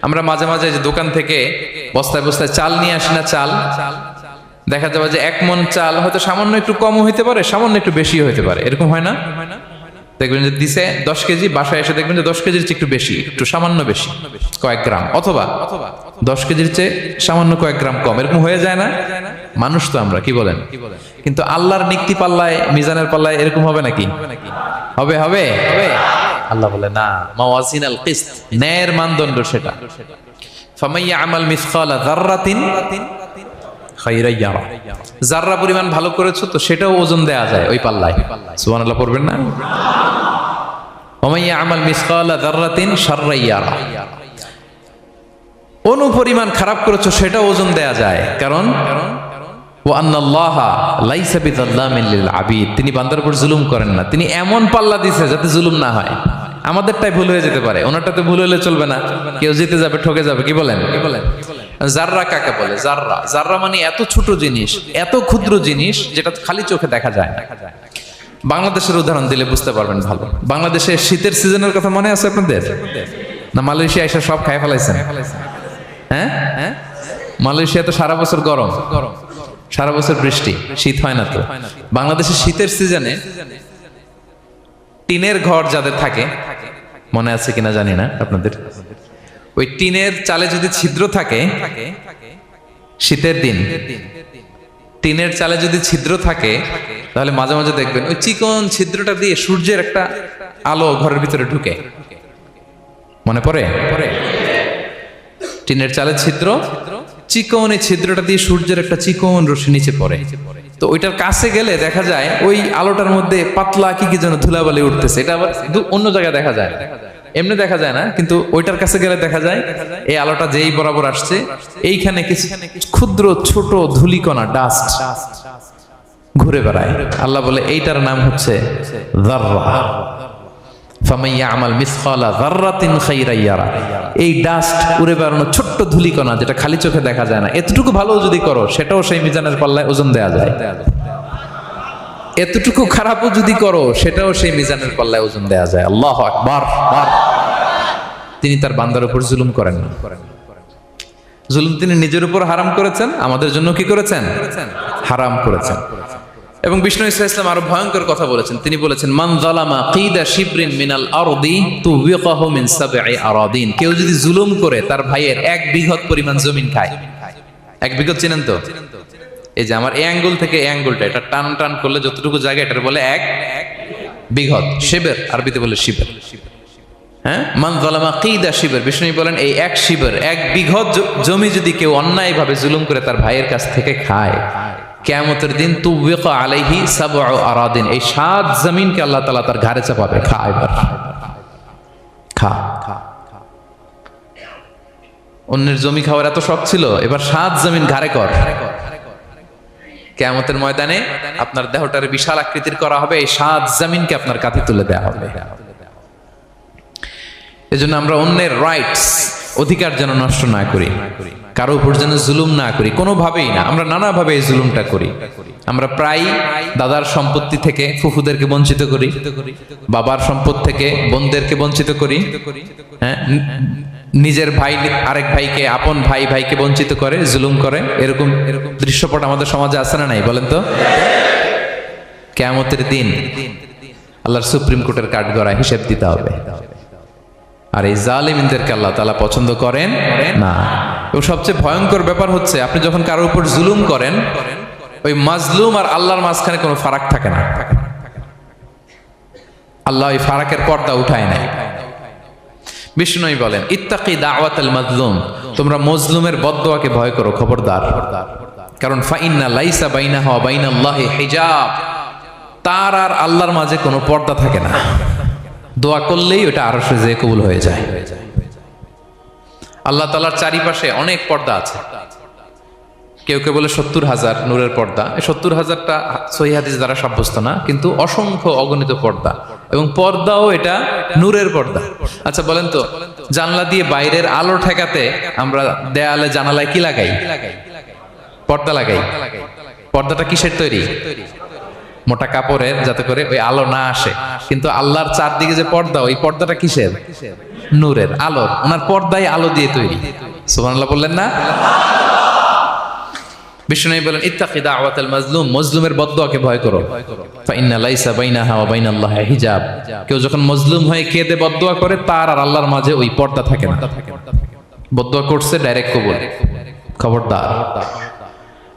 আমরা মাঝে মাঝে যে দোকান থেকে বস্তায় বস্তায় চাল নিয়ে আসি না, চাল দেখা যাবে যে 1 মণ চাল হয়তো সামান্য একটু কম হইতে পারে, সামান্য একটু বেশি হইতে পারে, এরকম হয় না? দেখবেন যে দিছে 10 কেজি, বাসায় এসে দেখবেন যে 10 কেজির চেয়ে একটু বেশি, একটু সামান্য বেশি কয়েক গ্রাম, অথবা 10 কেজির চেয়ে সামান্য কয়েক গ্রাম কম, এরকম হয়ে যায় না? মানুষ তো আমরা, কি বলেন? কিন্তু আল্লাহর নিক্তি পাল্লায়, মিজানের পাল্লায় এরকম হবে নাকি? হবে হবে হবে। আল্লাহ বলে না, মাওয়াজিনাল কিসত, ন্যায়ের মানদণ্ড সেটা। ফামাইয়া আমাল মিসকালা যাররাতিন খায়রান ইয়ারা, যাররা পরিমাণ ভালো করেছো তো সেটাও ওজন দেয়া যায় ওই পাল্লায়। সুবহানাল্লাহ পড়বেন না? ওমাইয়া আমাল মিসকালা যাররাতিন শাররান ইয়ারা, অনুপরিমাণ খারাপ করেছো সেটাও ওজন দেয়া যায়। কারণ ওয়া আন্নাল্লাহা লাইসা বিযাল্লামিন লিল আবিদ, তিনি বান্দার উপর জুলুম করেন না। তিনি এমন পাল্লা দিয়েছে যাতে জুলুম না হয়। আমাদেরটাই ভুল হয়ে যেতে পারে, ওনারটাতে ভুল হলে চলবে না, কেউ জিতে যাবে, ঠকে যাবে। কি বলেন? জাররা কাকে বলে? জাররা, জাররা মানে এত ছোট জিনিস, এত ক্ষুদ্র জিনিস যেটা খালি চোখে দেখা যায় না। বাংলাদেশের উদাহরণ দিলে বুঝতে পারবেন ভালো। বাংলাদেশে শীতের সিজনের কথা মনে আছে আপনাদের? না মালয়েশিয়া এসে সব খাই ফেলাইছেন? হ্যাঁ, মালয়েশিয়া তো সারা বছর গরম, সারা বছর বৃষ্টি, শীত হয় না তো। বাংলাদেশের শীতের সিজনে টিনের ঘর যাদের থাকে, মনে আছে কিনা জানি না আপনাদের, ওই টিনের চালে যদি ছিদ্র থাকে, শীতের দিন টিনের চালে যদি ছিদ্র থাকে, তাহলে মাঝে মাঝে দেখবেন ওই চিকন ছিদ্রটা দিয়ে সূর্যের একটা আলো ঘরের ভিতরে ঢুকে। মনে পড়ে? টিনের চালের ছিদ্র, চিকন এই ছিদ্রটা দিয়ে সূর্যের একটা চিকন রশ্মি নিচে পড়ে। তো ওইটার কাছে গেলে দেখা যায় ওই আলোটার মধ্যে পাতলা কি কি যেন ধুলাবালি উঠতেছে। এটা আবার অন্য জায়গায় দেখা যায়, এমনি দেখা যায় না, কিন্তু ওইটার কাছে গেলে দেখা যায় এই আলোটা যেই বরাবর আসছে, এইখানে কিছু ক্ষুদ্র ছোট ধূলিকণা, ডাস্ট ঘুরে বেড়ায়। আল্লাহ বলে এইটার নাম হচ্ছে যাররা। ফামাইয়া আমাল মিসকালা যাররাতিন খায়রান ইয়ারা, এই ডাস্ট উড়ে বেড়ানো ছোট্ট ধূলিকণা যেটা খালি চোখে দেখা যায় না, এতটুকু ভালো যদি করো সেটাও সেই মিজানের পাল্লায় ওজন দেয়া যায়। এতটুকু খারাপও যদি করো সেটাও সেই মিজানের পাল্লায় ওজন দেয়া যায়। আল্লাহু আকবার। তিনি তার বান্দার উপর জুলুম করেন না। জুলুম তিনি নিজের উপর হারাম করেছেন, আমাদের জন্য কি করেছেন? হারাম করেছেন। এবং বিষ্ণু ইসলাম আরো ভয়ঙ্কর কথা বলেছেন। তিনি বলেছেন, মান যালামা কিদা শিবরিন মিনাল আরদি তুবিকাহু মিন সাবঈ আরাদিন, কেউ যদি জুলুম করে তার ভাইয়ের 1 বিঘত পরিমাণ জমিন খায়। 1 বিঘত চিনেন তো? এই যে আমার এই আঙ্গুল থেকে এই আঙ্গুলটা, এটা টান টান করলে যতটুকু জায়গা, এটার বলে 1 বিঘত। শিবের আরবিতে বলে শিবের। হ্যাঁ, মান যালামা কিদা শিবের, বিষ্ণু বলেন এই 1 শিবের 1 বিঘত জমি যদি কেউ অন্যায়ভাবে জুলুম করে তার ভাইয়ের কাছ থেকে খায়, কিয়ামতের দিন তুবিকা আলাইহি সাবউ আরাদিন, এই 7 জমিনকে আল্লাহ তাআলা তার ঘাড়ে চাপাবে। খা এবার, খা। অন্যের জমি খাওয়ার এত শখ ছিল, এবার 7 জমিন ঘাড়ে কর। কিয়ামতের ময়দানে আপনার দেহটারে বিশাল আকৃতির করা হবে, এই 7 জমিনকে আপনার কাঁধে তুলে দেওয়া হবে। এজন্য আমরা অন্যের রাইটস, অধিকার যেন নষ্ট না করি। কারো উপর যেন জুলুম না করি, কোনোভাবেই না। আমরা নানাভাবে এই জুলুমটা করি। আমরা প্রায় দাদার সম্পত্তি থেকে ফুফুদেরকে বঞ্চিত করি, বাবার সম্পদ থেকে বোনদেরকে বঞ্চিত করি, হ্যাঁ, নিজের ভাই আরেক ভাইকে, আপন ভাই ভাইকে বঞ্চিত করে, জুলুম করে। এরকম দৃশ্যপট আমাদের সমাজে আছে না নাই বলেন তো? কিয়ামতের দিন আল্লাহর সুপ্রিম কোর্টের কাঠগড়ায় হিসেব দিতে হবে। আর এই জালিমদেরকে আল্লাহ তাআলা পছন্দ করেন না। এবং সবচেয়ে ভয়ঙ্কর ব্যাপার হচ্ছে, আপনি যখন কারোর উপর জুলুম করেন, ওই মাজলুম আর আল্লাহর মাঝখানে কোনো ফারাক থাকে না। আল্লাহ ওই ফারাকের পর্দা উঠায় নাই। বিষ্ণু বলেন, ইত্তাকি দাওয়াতাল মাজলুম, তোমরা মজলুমের বদদোয়াকে ভয় করো, খবরদার। কারণ ফাইন্না লাইসা বাইনাহা ওয়া বাইনাল্লাহি হিজাব, তার আর আল্লাহর মাঝে কোনো পর্দা থাকে না। দোয়া করলেই ওটা আরশে যেয়ে কবুল হয়ে যায়। আল্লাহ তাআলার চারিপাশে অনেক পর্দা আছে। কেউ কেউ বলে 70,000 নূরের পর্দা। এই 70,000টা সহিহ হাদিস দ্বারা সাব্যস্ত না, কিন্তু অসংখ্য অগণিত পর্দা, এবং পর্দাও এটা নূরের পর্দা। আচ্ছা বলেন তো, জানলা দিয়ে বাইরের আলো ঠেকাতে আমরা দেয়ালে জানালায় কি লাগাই? পর্দা লাগাই। পর্দাটা কিসের তৈরি? মোটা কাপড়ের, যাতে করে ওই আলো না আসে। কিন্তু আল্লাহর চারদিকে যে পর্দা, ওই পর্দাটা কিসের? নূরের, আলোর। ওনার পর্দাই আলো দিয়ে তৈরি। সুবহানাল্লাহ বললেন না? বিষ্ণু বলেন, ইত্তাকি দাওয়াতাল মাজলুম, মজলুমের বদদোয়াকে ভয় করো। ফাইন্না লাইসা বাইনাহা ওয়া বাইনাল্লাহি হিজাব, কেউ যখন মজলুম হয়ে কেঁদে বদদোয়া করে, তার আর আল্লাহর মাঝে ওই পর্দা থাকে না। বদদোয়া করছে, ডাইরেক্ট কবুল। খবরদার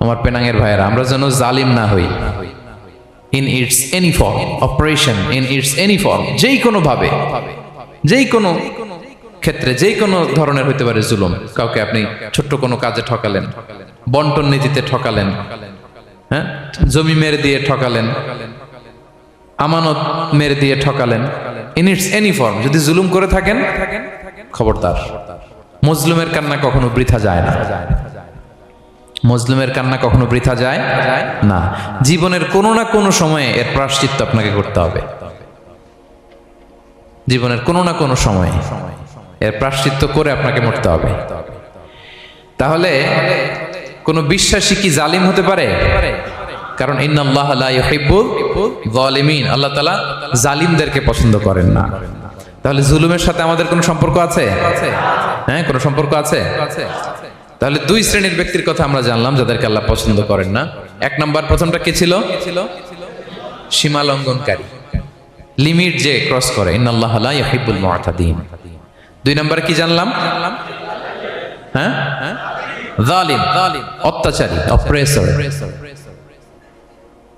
আমার পেনাঙ্গের ভাইয়েরা, আমরা যেন জালিম না হই। In it's any form, operation in it's any form, যেই কোনো ভাবে, যেই কোনো ক্ষেত্রে, যেই কোনো ধরনের হইতে পারে জুলুম। কাউকে আপনি ছোট্ট কোনো কাজে ঠকালেন, বন্টন নীতিতে ঠকালেন, হ্যাঁ, জমি মেরে দিয়ে ঠকালেন, আমানত মেরে দিয়ে ঠকালেন, ইন ইটস এনি ফর্ম যদি জুলুম করে থাকেন, খবরদার। মজলুমের কান্না কখনো বৃথা যায় না। মজলুমের কান্না কখনো বৃথা যায় না। জীবনের কোনো না কোনো সময়ে এর প্রায়শ্চিত্ত আপনাকে করতে হবে। জীবনের কোনো না কোনো সময়ে এর প্রায়শ্চিত্ত করে আপনাকে মরতে হবে। তাহলে কোন বিশ্বাসী কি জালিম হতে পারে? কারণ ইন্নাল্লাহা লা ইউহিব্বুল যালিমিন, আল্লাহ তাআলা জালিমদেরকে পছন্দ করেন না। তাহলে জুলুমের সাথে আমাদের কোনো সম্পর্ক আছে? হ্যাঁ, কোনো সম্পর্ক আছে। তাহলে দুই শ্রেণীর ব্যক্তির কথা আমরা জানলাম যাদেরকে আল্লাহ পছন্দ করেন না। এক নাম্বার, প্রথমটা কি ছিল? সীমা লঙ্ঘনকারী, লিমিট যে ক্রস করে, ইন্নাল্লাহা লা ইউহিব্বুল মুআতাদিন। দুই নাম্বার কি জানলাম? হ্যাঁ, জালিম, অত্যাচারী, অপ্রেসর।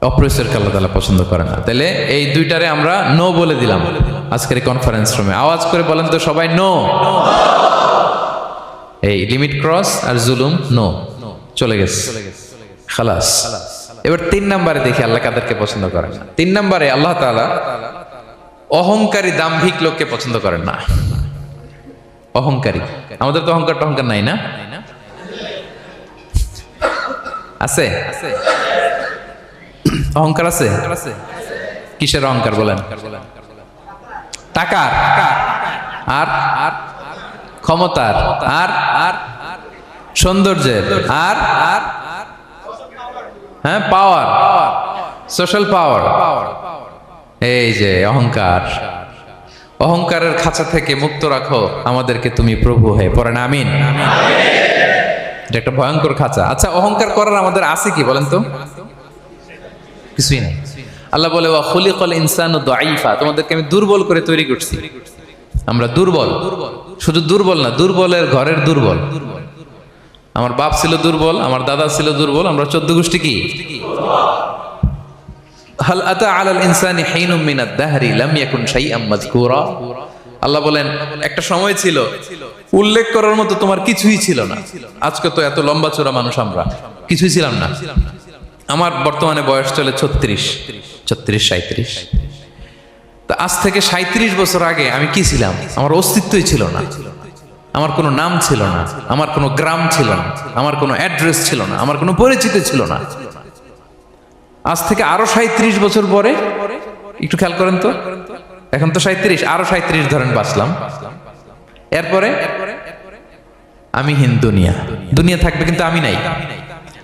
অপ্রেসরকে আল্লাহ তাআলা পছন্দ করেন না। তাহলে এই দুইটারে আমরা নো বলে দিলাম আজকের কনফারেন্স রুমে। আওয়াজ করে বলেন তো সবাই, নো। এই লিমিট ক্রস আর জুলুম, নো, চলে গেছে, খালাস। এবার তিন নম্বরে দেখি আল্লাহ কাদেরকে পছন্দ করেন না। তিন নম্বরে আল্লাহ তাআলা অহংকারী, দাম্ভিক লোককে পছন্দ করেন না। অহংকারী, আমাদের তো অহংকার টহংকার নাই না? আছে? অহংকার আছে? কিসের অহংকার বলেন? টাকার, আর ক্ষমতার, আর সৌন্দর্যের, আর হ্যাঁ, পাওয়ার, সোশ্যাল পাওয়ার। এই যে অহংকার, অহংকারের খাঁচা থেকে মুক্ত রাখো আমাদেরকে তুমি প্রভু হয়ে। পড়েন আমিন। এটা একটা ভয়ঙ্কর খাঁচা। আচ্ছা, অহংকার করার আমাদের আছে কি বলেন তো? কিছুই নেই। আল্লাহ বলে, ওয়া খুলিকাল ইনসানু দাঈফা, তোমাদেরকে আমি দুর্বল করে তৈরি করছি। আমরা দুর্বল, শুধু দুর্বল না, দুর্বলের ঘরের দুর্বল। আমার বাপ ছিল দুর্বল, আমার দাদা ছিল দুর্বল, আমরা 14 গোষ্ঠী কি? হাল আতা আলাল ইনসানি হিনুম মিনাদ দাহরি লাম ইয়াকুন শাইআম মাযকুরা। আল্লাহ বলেন, একটা সময় ছিল উল্লেখ করার মতো তোমার কিছুই ছিল না। আজকে তো এত লম্বা চওড়া মানুষ, আমরা কিছুই ছিলাম না। আমার বর্তমানে বয়স চলে 36, 37। তা আজ থেকে 37 বছর আগে আমি কি ছিলাম? আমার অস্তিত্বই ছিল না। আমার কোনো নাম ছিল না, আমার কোনো গ্রাম ছিল না, আমার কোনো অ্যাড্রেস ছিল না, আমার কোনো পরিচিত ছিল না। আজ থেকে আরো 37 বছর পরে একটু খেয়াল করেন তো, এখন তো 37, আরো 37 ধরেন বাঁচলাম। এরপরে আমি হীন দুনিয়া, দুনিয়া থাকবে কিন্তু আমি নাই।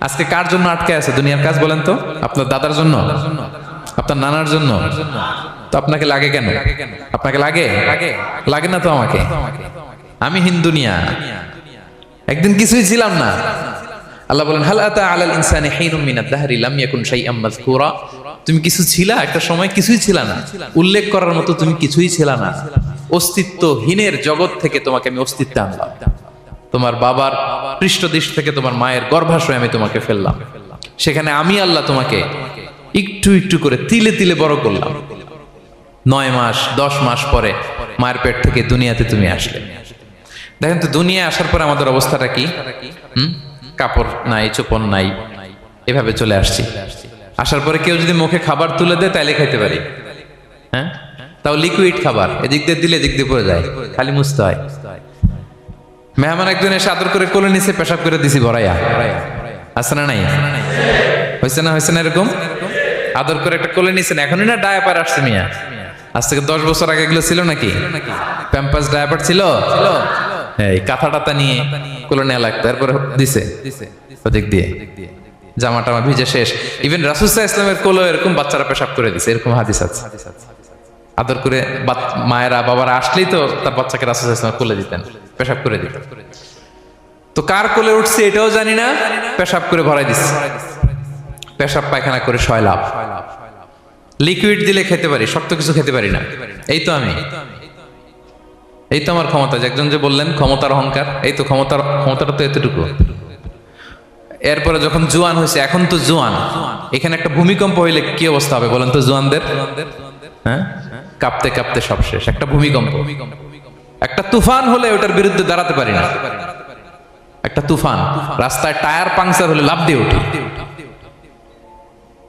আজকে কার জন্য আটকে আছে দুনিয়ার কাজ বলেন তো? আপনার দাদার জন্য, আপনার নানার জন্য? তো আপনাকে লাগে কেন? আপনাকে লাগে? লাগে না তো আমাকে। আমি হীন দুনিয়া, একদিন কিছুই ছিলাম না। আল্লাহ বলেন হাল আতা আলাল ইনসানি হিনুম মিনাদ দাহরি লাম ইয়াকুন শাইআম মাযকুরা, তুমি কিছু ছিলা, একটা সময় কিছুই ছিলা না, উল্লেখ করার মতো তুমি কিছুই ছিলা না। অস্তিত্বহীনের জগৎ থেকে তোমাকে আমি অস্তিত্বে আনলাম, তোমার বাবার পৃষ্ঠদেশ থেকে তোমার মায়ের গর্ভাশয়ে আমি তোমাকে ফেললাম, সেখানে আমি আল্লাহ তোমাকে একটু একটু করে তিলে তিলে বড় করলাম। 9 মাস 10 মাস পরে মায়ের পেট থেকে দুনিয়াতে তুমি আসলে। দেখেন তো দুনিয়ায় আসার পরে আমাদের অবস্থাটা কি? কাপড় নাই, চোপন নাই, এভাবে চলে আসছি। আসার পরে কেউ যদি মুখে খাবার তুলে দেয় তাইলে খাইতে পারি, হ্যাঁ, তাও লিকুইড খাবার, এদিক দিয়ে দিলে এদিক দিয়ে পড়ে যায়, খালি মুছতে হয়। মেহমান একজন এসে আদর করে কোলে নিচে পেশাব করে দিছি ভরাইয়া, আছে না নাই? হয়েছে না, হয়েছে না এরকম? আদর করে একটা কোলে নিছেন, এখনই না ডায়াপার আসছে মিয়া, আজ থেকে 10 বছর আগে এগুলো ছিল নাকি? প্যাম্পাস ডায়াপার ছিল, এই কাঁথা টাতা নিয়ে কোলে নেওয়া লাগতো, এরপরে দিছে ওদিক দিয়ে জামা টামা ভিজে শেষ। ইভেন রাসূল সাল্লাল্লাহু আলাইহি ওয়াসাল্লামের কোলে এরকম বাচ্চারা পেশাব করে দিছে, এরকম হাদিস আছে। আদর করে মায়েরা বাবারা আসলেই তো তার বাচ্চাকে রাসূল সাল্লাল্লাহু আলাইহি ওয়াসাল্লাম কোলে দিতেন, পেশাব করে দিতেন। তো কার কোলে উঠছে এটাও জানি না, পেশাব করে ভরাই দিচ্ছে, পেশাব পায়খানা করে শয়লাভ। লিকুইড দিলে খেতে পারি, শক্ত কিছু খেতে পারি না। এই তো আমি, এই তো আমার ক্ষমতা। একজন যে বললেন ক্ষমতার অহংকার, এই তো ক্ষমতাটা তো এতটুকু। এরপরে যখন জোয়ান হয়েছে, এখন তো জোয়ান, এখানে একটা ভূমিকম্প হইলে কি অবস্থা হবে বলেন তো জোয়ানদের? হ্যাঁ, কাঁপতে কাঁপতে সব শেষ। একটা ভূমিকম্প, একটা তুফান হলে ওটার বিরুদ্ধে দাঁড়াতে পারি না। একটা তুফান, রাস্তায় টায়ার পাংচার হলে লাফ দিয়ে উঠি।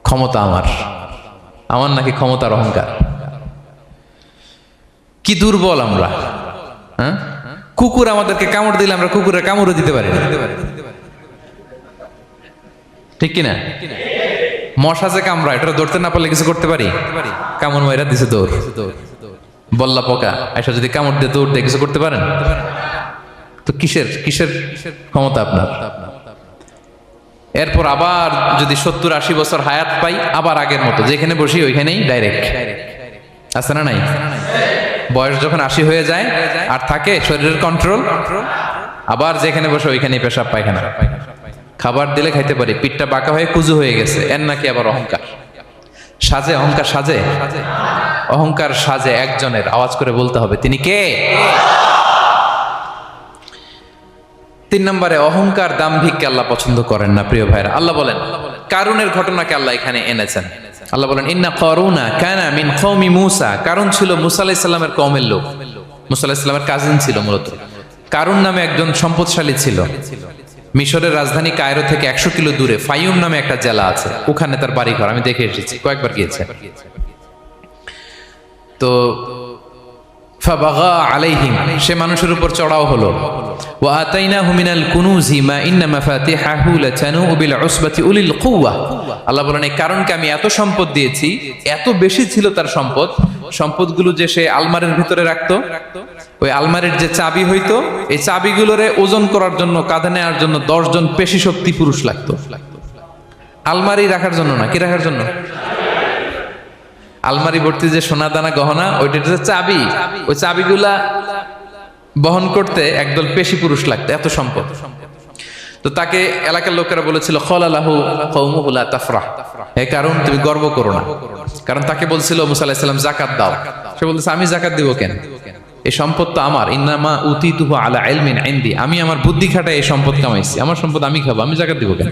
ক্ষমতা আমার, আমার নাকি ক্ষমতার অহংকার। কি দুর্বল আমরা, হ্যাঁ? কুকুর আমাদেরকে কামড় দিলে আমরা কুকুরের কামড়ও দিতে পারি না, ঠিক কিনা? মশা যে কামড়া, এটা ধরতে না পারলে কিছু করতে পারি? কামড় মাইরা দিছে দৌড়। বল্লা পোকা এসে যদি কামড় দিয়ে দৌড় দিয়ে কিছু করতে পারেন? তো কিসের কিসের ক্ষমতা আপনার? এরপর আবার যদি 70-80 বছর হায়াত পাই, আবার আগের মতো যেখানে বসি ওইখানেই ডাইরেক্ট, আছে না নাই? বয়স যখন 80 হয়ে যায় আর থাকে শরীরের কন্ট্রোল, আবার যেখানে বসে ওইখানেই পেশাব পায়খানা। খাবার দিলে খাইতে পারি, পিঠটা বাঁকা হয়ে কুজু হয়ে গেছে, এর নাকি আবার অহংকার সাজে? অহংকার সাজে? অহংকার সাজে একজনের, আওয়াজ করে বলতে হবে তিনি কে? 3 নম্বরে অহংকার দাম্ভিককে আল্লাহ পছন্দ করেন না। প্রিয় ভাইরা, আল্লাহ বলেন কারুনের ঘটনাকে আল্লাহ এখানে এনেছেন। আল্লাহ বলেন ইন্না কারুনা কানা মিন কওমি মূসা, কারুন ছিল মুসা আলাইহিস সালামের কওমের লোক, মুসা আলাইহিস সালামের কাজিন ছিল মূলত। কারুন নামে একজন সম্পদশালী ছিল। মিশরের রাজধানী কায়রো থেকে 100 কিলো দূরে ফাইয়ুম নামে একটা জেলা আছে, ওখানে তার বাড়ি ঘর। আমি দেখে এসেছি, কয়েকবার গিয়েছে। তো ফাবাগা আলাইহিম, সে মানুষের উপর চড়াও হলো। ওয়া আতাইনাহু মিনাল কুনুজি মা ইন্না মাফাতিহাহু লাতানু বিল উসবাতি উলিল কুওয়া। আল্লাহ বলেন এই কারণকে আমি এত সম্পদ দিয়েছি, এত বেশি ছিল তার সম্পদ, সম্পদগুলো যে সে আলমারির ভিতরে রাখতো, ওই আলমারির যে চাবি হইতো, এই চাবিগুলোরে ওজন করার জন্য, কাঁধে নেওয়ার জন্য 10 জন পেশি শক্তি পুরুষ লাগতো। আলমারি রাখার জন্য না, কি রাখার জন্য? আলমারি ভর্তি যে সোনা দানা গহনা, ওইটার যে চাবি, ওই চাবিগুলা বহন করতে একদল পেশি পুরুষ লাগতো, এত সম্পদ। তো তাকে এলাকার লোকেরা বলেছিল খলালাহু কওমুহু লা তাফরাহ, এই কারণ তুমি গর্ব করো না। কারণ তাকে বলছিল মুসা আলাইহিস সালাম যাকাত দাও, সে বলতেছে আমি যাকাত দিব কেন? এই সম্পদ তো আমার। ইন্নামা উতিতুহু আলা ইলমিন ইনদি, আমি আমার বুদ্ধি খাটায় এই সম্পদ কামাইছি, আমার সম্পদ আমি খাবো, আমি যাকাত দিব কেন?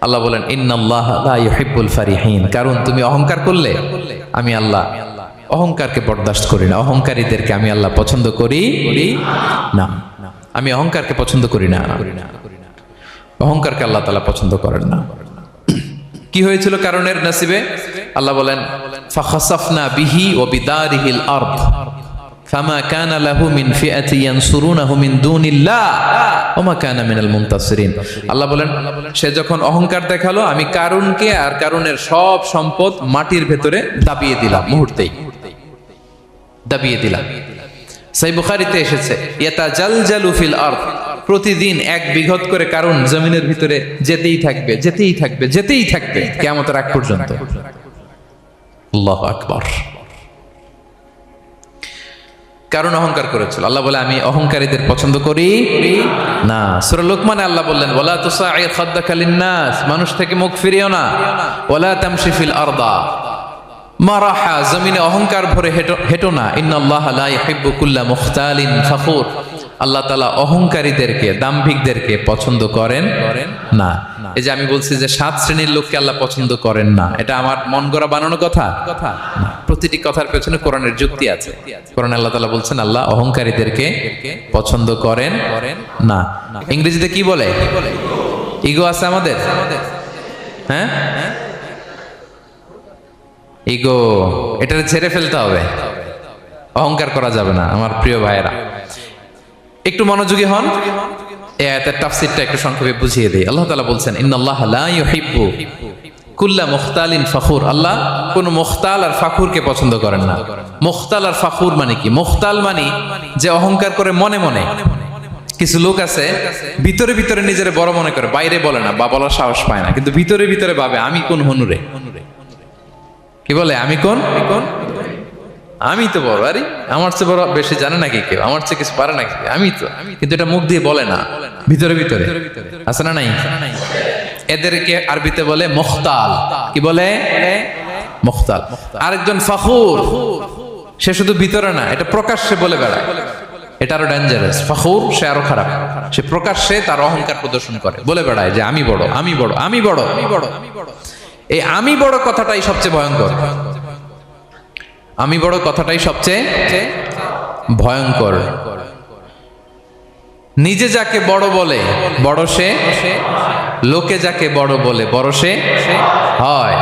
আল্লাহ বলেন ইন্নাল্লাহা লা ইউহিব্বুল ফারিহিন, কারণ তুমি অহংকার করলে আমি আল্লাহ অহংকারকে বরদাস্ত করি না, অহংকারীদেরকে আমি আল্লাহ পছন্দ করি না। আমি অহংকারকে পছন্দ করি না, অহংকারকে আল্লাহ তাআলা পছন্দ করেন না। কি হয়েছিল কারণের নসিবে? আল্লাহ বলেন ফাখাসাফনা বিহি ওয়া বিদারিহিল আরদ ফামা কানা লাহু মিন ফিআতি ইয়ানসুরুনাহু মিন দুনিল্লাহ ওয়া মা কানা মিনাল মুনতাসিরিন। আল্লাহ বলেন সে যখন অহংকার দেখালো, আমি কারুনকে আর কারুনের সব সম্পদ মাটির ভেতরে দাবিয়ে দিলাম, মুহূর্তেই দাবিয়ে দিলাম। সহিহ বুখারীতে এসেছে ইয়াতাজালজালু ফিল আরদ, প্রতিদিন 1 বিঘত করে কারণ জমিনের ভিতরে যেতেই থাকবে যেতেই থাকবে যেতেই থাকবে কিয়ামতের আগ পর্যন্ত। আল্লাহু আকবার। কারণ অহংকার করেছিল। আল্লাহ বলে আমি অহংকারীদের পছন্দ করি না। সূরা লোকমানে আল্লাহ বললেন ওয়ালা তুসাইর খাদ্দাকা লিন্নাস, মানুষ থেকে মুখ ফিরিও না। ওয়ালা তামশি ফিল আরদা মারাহা, জমিনে অহংকার ভরে হেঁটো না। ইন্নাল্লাহা লা ইউহিব্বু কুল্লা মুখতালিন ফখুর, আল্লাহ তাআলা অহংকারীদেরকে দাম্ভিকদেরকে পছন্দ করেন না। এই যে আমি বলছি যে 7 শ্রেণীর লোককে আল্লাহ পছন্দ করেন না, এটা আমার মন গড়া বানানো কথা না। প্রতিটি কথার পেছনে কোরআনের যুক্তি আছে। কোরআনে আল্লাহ তাআলা বলছেন আল্লাহ অহংকারীদেরকে পছন্দ করেন না। ইংরেজিতে কি বলে? ইগো আছে আমাদের, হ্যাঁ ইগো, এটা ছেড়ে ফেলতে হবে, অহংকার করা যাবে না। আমার প্রিয় ভাইয়েরা একটু মনোযোগী হন, এই আয়াতের তাফসীরটা একটু সংক্ষেপে বুঝিয়ে দেই। আল্লাহ তাআলা বলছেন ইন্নাল্লাহা লা ইউহিব্বু কুল্লা মুখতালিন ফখুর, আল্লাহ কোন মুখতাল আর ফাখুরকে পছন্দ করেন না। মুখতাল আর ফাখুর মানে কি? মুখতাল মানে যে অহংকার করে মনে মনে। কিছু লোক আছে ভিতরে ভিতরে নিজের বড় মনে করে, বাইরে বলে না বা বলার সাহস পায় না, কিন্তু ভিতরে ভিতরে ভাবে আমি কোন হনুরে, কি বলে আমি কোন, আমি তো বড়, আরে আমার চেয়ে বড় বেশি জানে নাকি কেউ, আমার চেয়ে কিছু পারে নাকি, আমি তো, কিন্তু এটা মুখ দিয়ে বলে না, ভিতরে ভিতরে আছে না নাই? এদেরকে আরবিতে বলে মুখতাল। কি বলে? মুখতাল। আরেকজন ফখুর, সে শুধু ভিতরে না, এটা প্রকাশ্যে বলে বেড়ায়, এটা আরো ডেঞ্জারাস। ফখুর সে আরো খারাপ, সে প্রকাশ্যে তার অহংকার প্রদর্শন করে, বলে বেড়ায় যে আমি বড় আমি বড় আমি বড় আমি বড়। এই আমি বড় কথাটাই সবচেয়ে ভয়ঙ্কর। আমি বড় কথাটাই সবচেয়ে ভয়ঙ্কর। নিজে যাকে বড় বলে বড় সে, লোকে যাকে বড় বলে বড় সে হয়।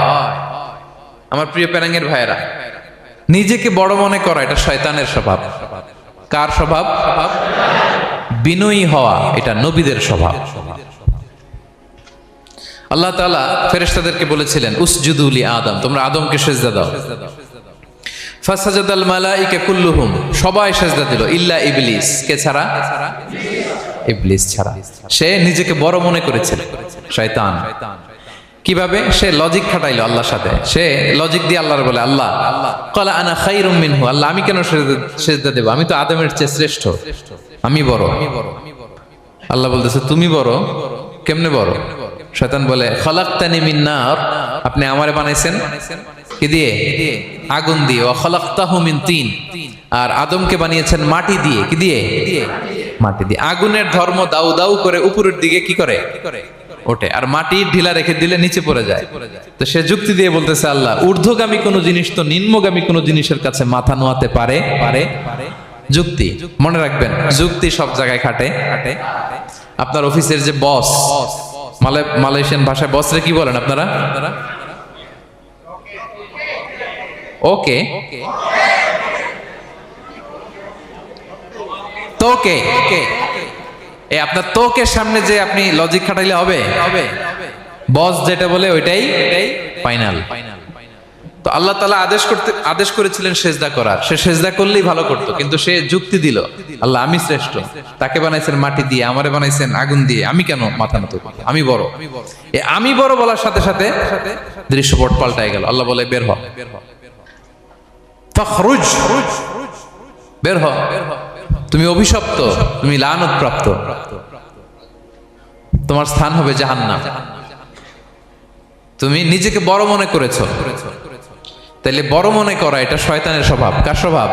আমার প্রিয় পেনাঙ্গের ভাইয়েরা, নিজেকে বড় মনে করা এটা শয়তানের স্বভাব। কার স্বভাব? বিনয়ী হওয়া এটা নবীদের স্বভাব। আল্লাহ তাআলা ফেরেশতাদেরকে বলেছিলেন উসজুদু লি আদম, তোমরা আদমকে সিজদা দাও। ফাসাজাদাল মালাইকা কুল্লুহুম, সবাই সিজদা দিল ইল্লা ইবলিস, কে ছাড়া? ইবলিস ছাড়া। সে নিজেকে বড় মনে করেছিল, শয়তান। কিভাবে? সে লজিক খাটাইলো আল্লাহর সাথে। সে লজিক দিয়ে আল্লাহর বলে আল্লাহ ক্বালা আনা খায়রুম মিনহু, আল্লাহ আমি কেন সিজদা দেব, আমি তো আদমের চেয়ে শ্রেষ্ঠ, আমি বড়। আল্লাহ বলতেছে তুমি বড়, কেমনে বড়? শয়তান বলে খালাকতানি মিন নার, আপনি আমারে বানাইছেন কি দিয়ে? আগুন দিয়ে। ওয়া খালাকতাহু মিন তিন, আর আদমকে বানিয়েছেন মাটি দিয়ে। কি দিয়ে? মাটি দিয়ে। আগুনের ধর্ম দাউ দাউ করে উপরের দিকে কি করে? ওঠে, আর মাটি ঢিলা রেখে দিলে নিচে পড়ে যায়। তো সে যুক্তি দিয়ে বলতেছে আল্লাহ ঊর্ধ্বগামী কোন জিনিস তো নিম্নগামী কোন জিনিসের কাছে মাথা নোয়াতে পারে? যুক্তি, মনে রাখবেন যুক্তি সব জায়গায় খাটে। আপনার অফিসের যে বস, মালয়েশিয়ান ভাষায় বসরে কি বলেন আপনারা? ওকে, তোকে, এই আপনার তোকের সামনে যে আপনি লজিক খাটাইলে হবে? বস যেটা বলে ওইটাই ফাইনাল। তো আল্লাহ তাআলা আদেশ করেছিলেন সেজদা করার, সে সেজদা করলেই ভালো করতো, কিন্তু সে যুক্তি দিল আল্লাহ আমি শ্রেষ্ঠ, তাকে বানাইছেন মাটি দিয়ে, আমারে বানাইছেন আগুন দিয়ে, আমি কেন মাথা নত করব, আমি বড়। এই আমি বড় বলার সাথে সাথে দৃশ্যপট পাল্টায় গেল। আল্লাহ বলে বের হ, ফাখরুজ, বের হ, তুমি অভিশপ্ত, তুমি লানত প্রাপ্ত, তোমার স্থান হবে জাহান্নাম। তুমি নিজেকে বড় মনে করেছো, তাইলে বড় মনে করা এটা শয়তানের স্বভাব। কার স্বভাব?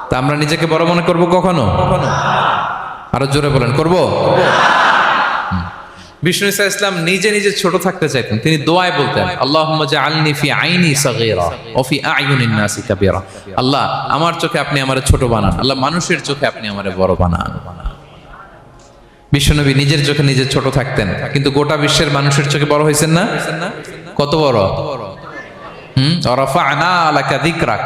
তা আমরা নিজেকে বড় মনে করব কখনো? আরো জোরে বলেন, করব? বিষ্ণু ঈসা ইসলাম নিজে নিজে ছোট থাকতে চাইতেন। তিনি দোয়ায় বলতেন আল্লাহুম্মা জাআলনি ফি আইনি সাগীরা ওয়া ফি আ'য়ুনিন নাসি কাবীরা, আল্লাহ আমার চোখে আপনি আমারে ছোট বানান, আল্লাহ মানুষের চোখে আপনি আমারে বড় বানান। বিশ্বনবী নিজের চোখে নিজে ছোট থাকতেন, কিন্তু গোটা বিশ্বের মানুষের চোখে বড় হয়েছেন না? কত বড়? রাফা'না লাকা যিকরাক,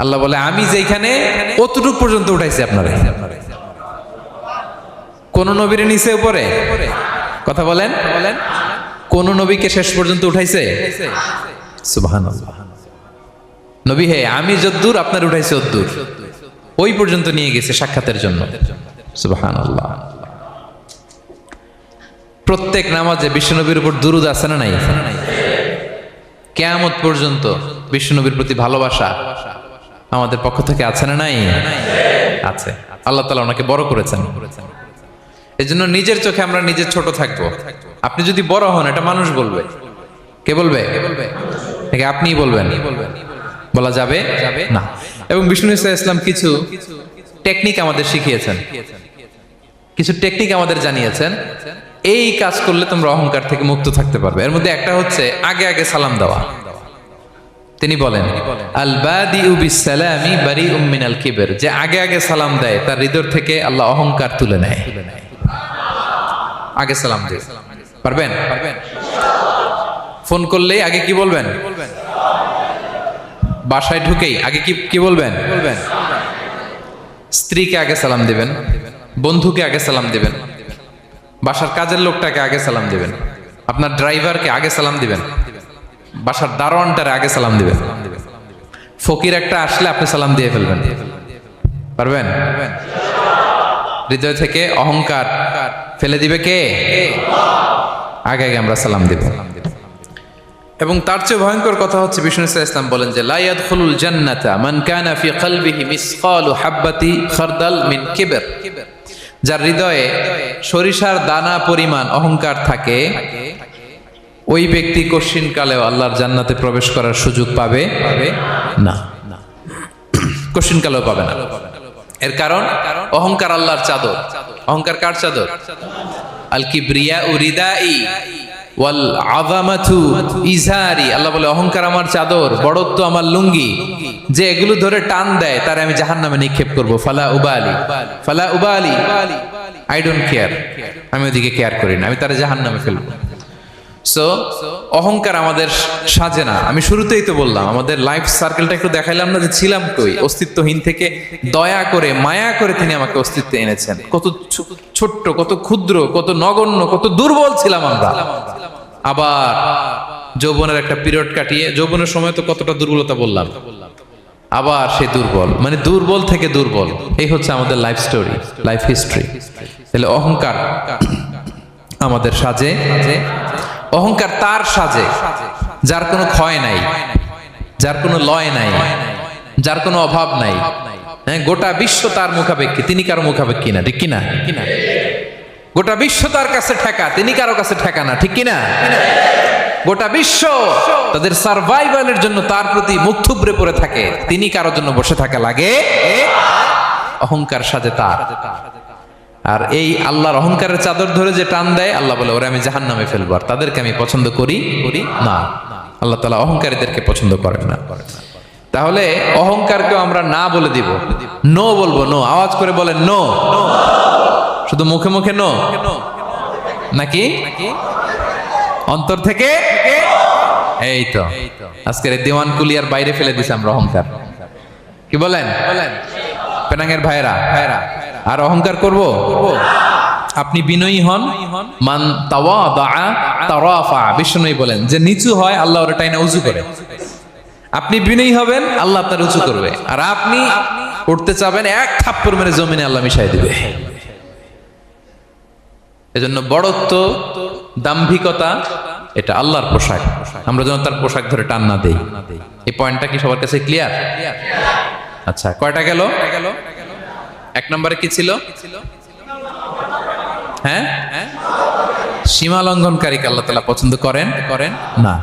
আল্লাহ বলে আমি যেখানে অতটুকু পর্যন্ত উঠাইছি আপনারে। কোন নবীর নিচে উপরে? কথা বলেন, কোন নবীকে শেষ পর্যন্ত উঠাইছে? সুবহানাল্লাহ। নবী হে আমি যদ্দূর আপনার উঠাইছে অদ্দূর, ওই পর্যন্ত নিয়ে গেছে সাক্ষাতের জন্য। সুবহানাল্লাহ। প্রত্যেক নামাজে বিশ্বনবীর উপর দুরূদ আছে না নাই? কিয়ামত পর্যন্ত বিশ্বনবীর প্রতি ভালোবাসা আমাদের পক্ষ থেকে আছে না নাই? আছে। আল্লাহ তাআলা ওনাকে বড় করেছেন। এজন্য নিজের চোখে আমরা নিজে ছোট থাকবো। আপনি যদি বড় হন, এটা মানুষ বলবে। কে বলবে? নাকি আপনিই বলবেন? বলা যাবে না। এবং বিষ্ণু ইসলাম কিছু টেকনিক আমাদের শিখিয়েছেন, কিছু টেকনিক আমাদের জানিয়েছেন। এই কাজ করলে তোমরা অহংকার থেকে মুক্ত থাকতে পারবে। এর মধ্যে একটা হচ্ছে আগে আগে সালাম দেওয়া। তিনি বলেন, আল বাদিউ বিসসালামি বারিউম মিনাল কিবর, যে আগে আগে সালাম দেয় তার হৃদয় থেকে আল্লাহ অহংকার তুলে নেয়। আগে সালাম দিয়ে পারবেন? ফোন করলেই আগে কি বলবেন? বাসায় ঢুকেই আগে কি বলবেন? স্ত্রীকে আগে সালাম দিবেন, বন্ধুকে আগে সালাম দিবেন, বাসার কাজের লোকটাকে আগে সালাম দিবেন, আপনার ড্রাইভারকে আগে সালাম দিবেন, বাসার দারোয়ানটারে আগে সালাম দিবেন। ফকির একটা আসলে আপনি সালাম দিয়ে ফেলবেন। পারবেন? হৃদয় থেকে অহংকার ফেলে দিবে কে? আগে আগে আমরা সালাম দিব। এবং তার চেয়ে ভয়ঙ্কর কথা হচ্ছে বিষ্ণু ইসলাম বলেন যে লা ইয়াদখুলুল জান্নাতা মান কানা ফি কলবিহি মিসকালু হাব্বাতি খারদাল মিন কিবর, যার হৃদয়ে সরিষার দানা পরিমাণ অহংকার থাকে, ওই ব্যক্তি কশিনকালেও আল্লাহর জান্নাতে প্রবেশ করার সুযোগ পাবে না। কশিনকালেও পাবে না। এর কারণ অহংকার আল্লাহর চাদর। অহংকার কার চাদর? আল কিবরিয়া রিদাই ওয়াল আযামাতু ইজারি। আল্লাহ বলে অহংকার আমার চাদর, বড়ত্ব আমার লুঙ্গি। যে এগুলো ধরে টান দেয় তারে আমি জাহান্নামে নিক্ষেপ করব। ফালা উবালি আই ডোন্ট কেয়ার, আমি ওদিকে কেয়ার করি না, আমি তারে জাহান্নামে ফেলবো। সো অহংকার আমাদের সাজে না। আমি শুরুতেই তো বললাম, আমাদের লাইফ সার্কেলটা একটু দেখাইলাম না যে ছিলাম কই? অস্তিত্বহীন থেকে দয়া করে মায়া করে তিনি আমাকে অস্তিত্বে এনেছেন। কত ছোট্ট, কত ক্ষুদ্র, কত নগণ্য, কত দুর্বল ছিলাম আমরা। আবার যৌবনের একটা পিরিয়ড কাটিয়ে, যৌবনের সময় তো কতটা দুর্বলতা বললাম, আবার সে দুর্বল, মানে দুর্বল থেকে দুর্বল। এই হচ্ছে আমাদের লাইফ স্টোরি, লাইফ হিস্ট্রি। তাহলে অহংকার আমাদের সাজে। অহংকার তার সাজে যার কোনো ক্ষয় নাই, যার কোনো লয় নাই, যার কোনো অভাব নাই। হ্যাঁ, গোটা বিশ্ব তার মুখাপেক্ষী, তিনি কারো মুখাপেক্ষী না। ঠিক কিনা? গোটা বিশ্ব তার কাছে ঠেকা, তিনি কারো কাছে ঠেকা না। ঠিক কিনা? গোটা বিশ্ব তাদের সার্ভাইভালের জন্য তার প্রতি মুখ থুবড়ে পড়ে থাকে, তিনি কারোর জন্য বসে থাকা লাগে। অহংকার সাজে তার। আর এই আল্লাহর অহংকারের চাদর ধরে যে টান দেয়, আল্লাহ বলে ওরা আমি জাহান্নামে ফেলবো, আর তাদেরকে আমি পছন্দ করি না। আল্লাহ তাআলা অহংকারীদেরকে পছন্দ করেন না। তাহলে অহংকারকেও আমরা না বলে দিব, নো বলবো। নো, আওয়াজ করে বলেন নো। শুধু মুখে মুখে নো নাকি অন্তর থেকে? এই তো আজকের দেওয়ান কুলিয়ার বাইরে ফেলে দিছে আমরা অহংকার। কি বলেন? পেনাঙ্গের ভাইরা, আর অহংকার করব? আপনি বিনয়ী হন। মান তাওয়াদা তারাফা, বিষ্ণু বলেন যে নিচু হয় আল্লাহ ওর টাইনা উঁচু করে। আপনি বিনয়ী হবেন, আল্লাহ আপনার উঁচু করবে। আর আপনি উঠতে চাবেন, এক থাপ্পড় মেরে জমিনে আল্লাহ মিশাই দিবে। এজন্য বড়ত্ব, দাম্ভিকতা এটা আল্লাহর পোশাক। আমরা যেন তার পোশাক ধরে টান না দেই। এই পয়েন্টটা কি সবার কাছে ক্লিয়ার? আচ্ছা, কয়টা গেল? এক নম্বরে কি ছিল? হ্যাঁ, সীমা লঙ্ঘনকারীকে আল্লাহ তাআলা পছন্দ করেন না।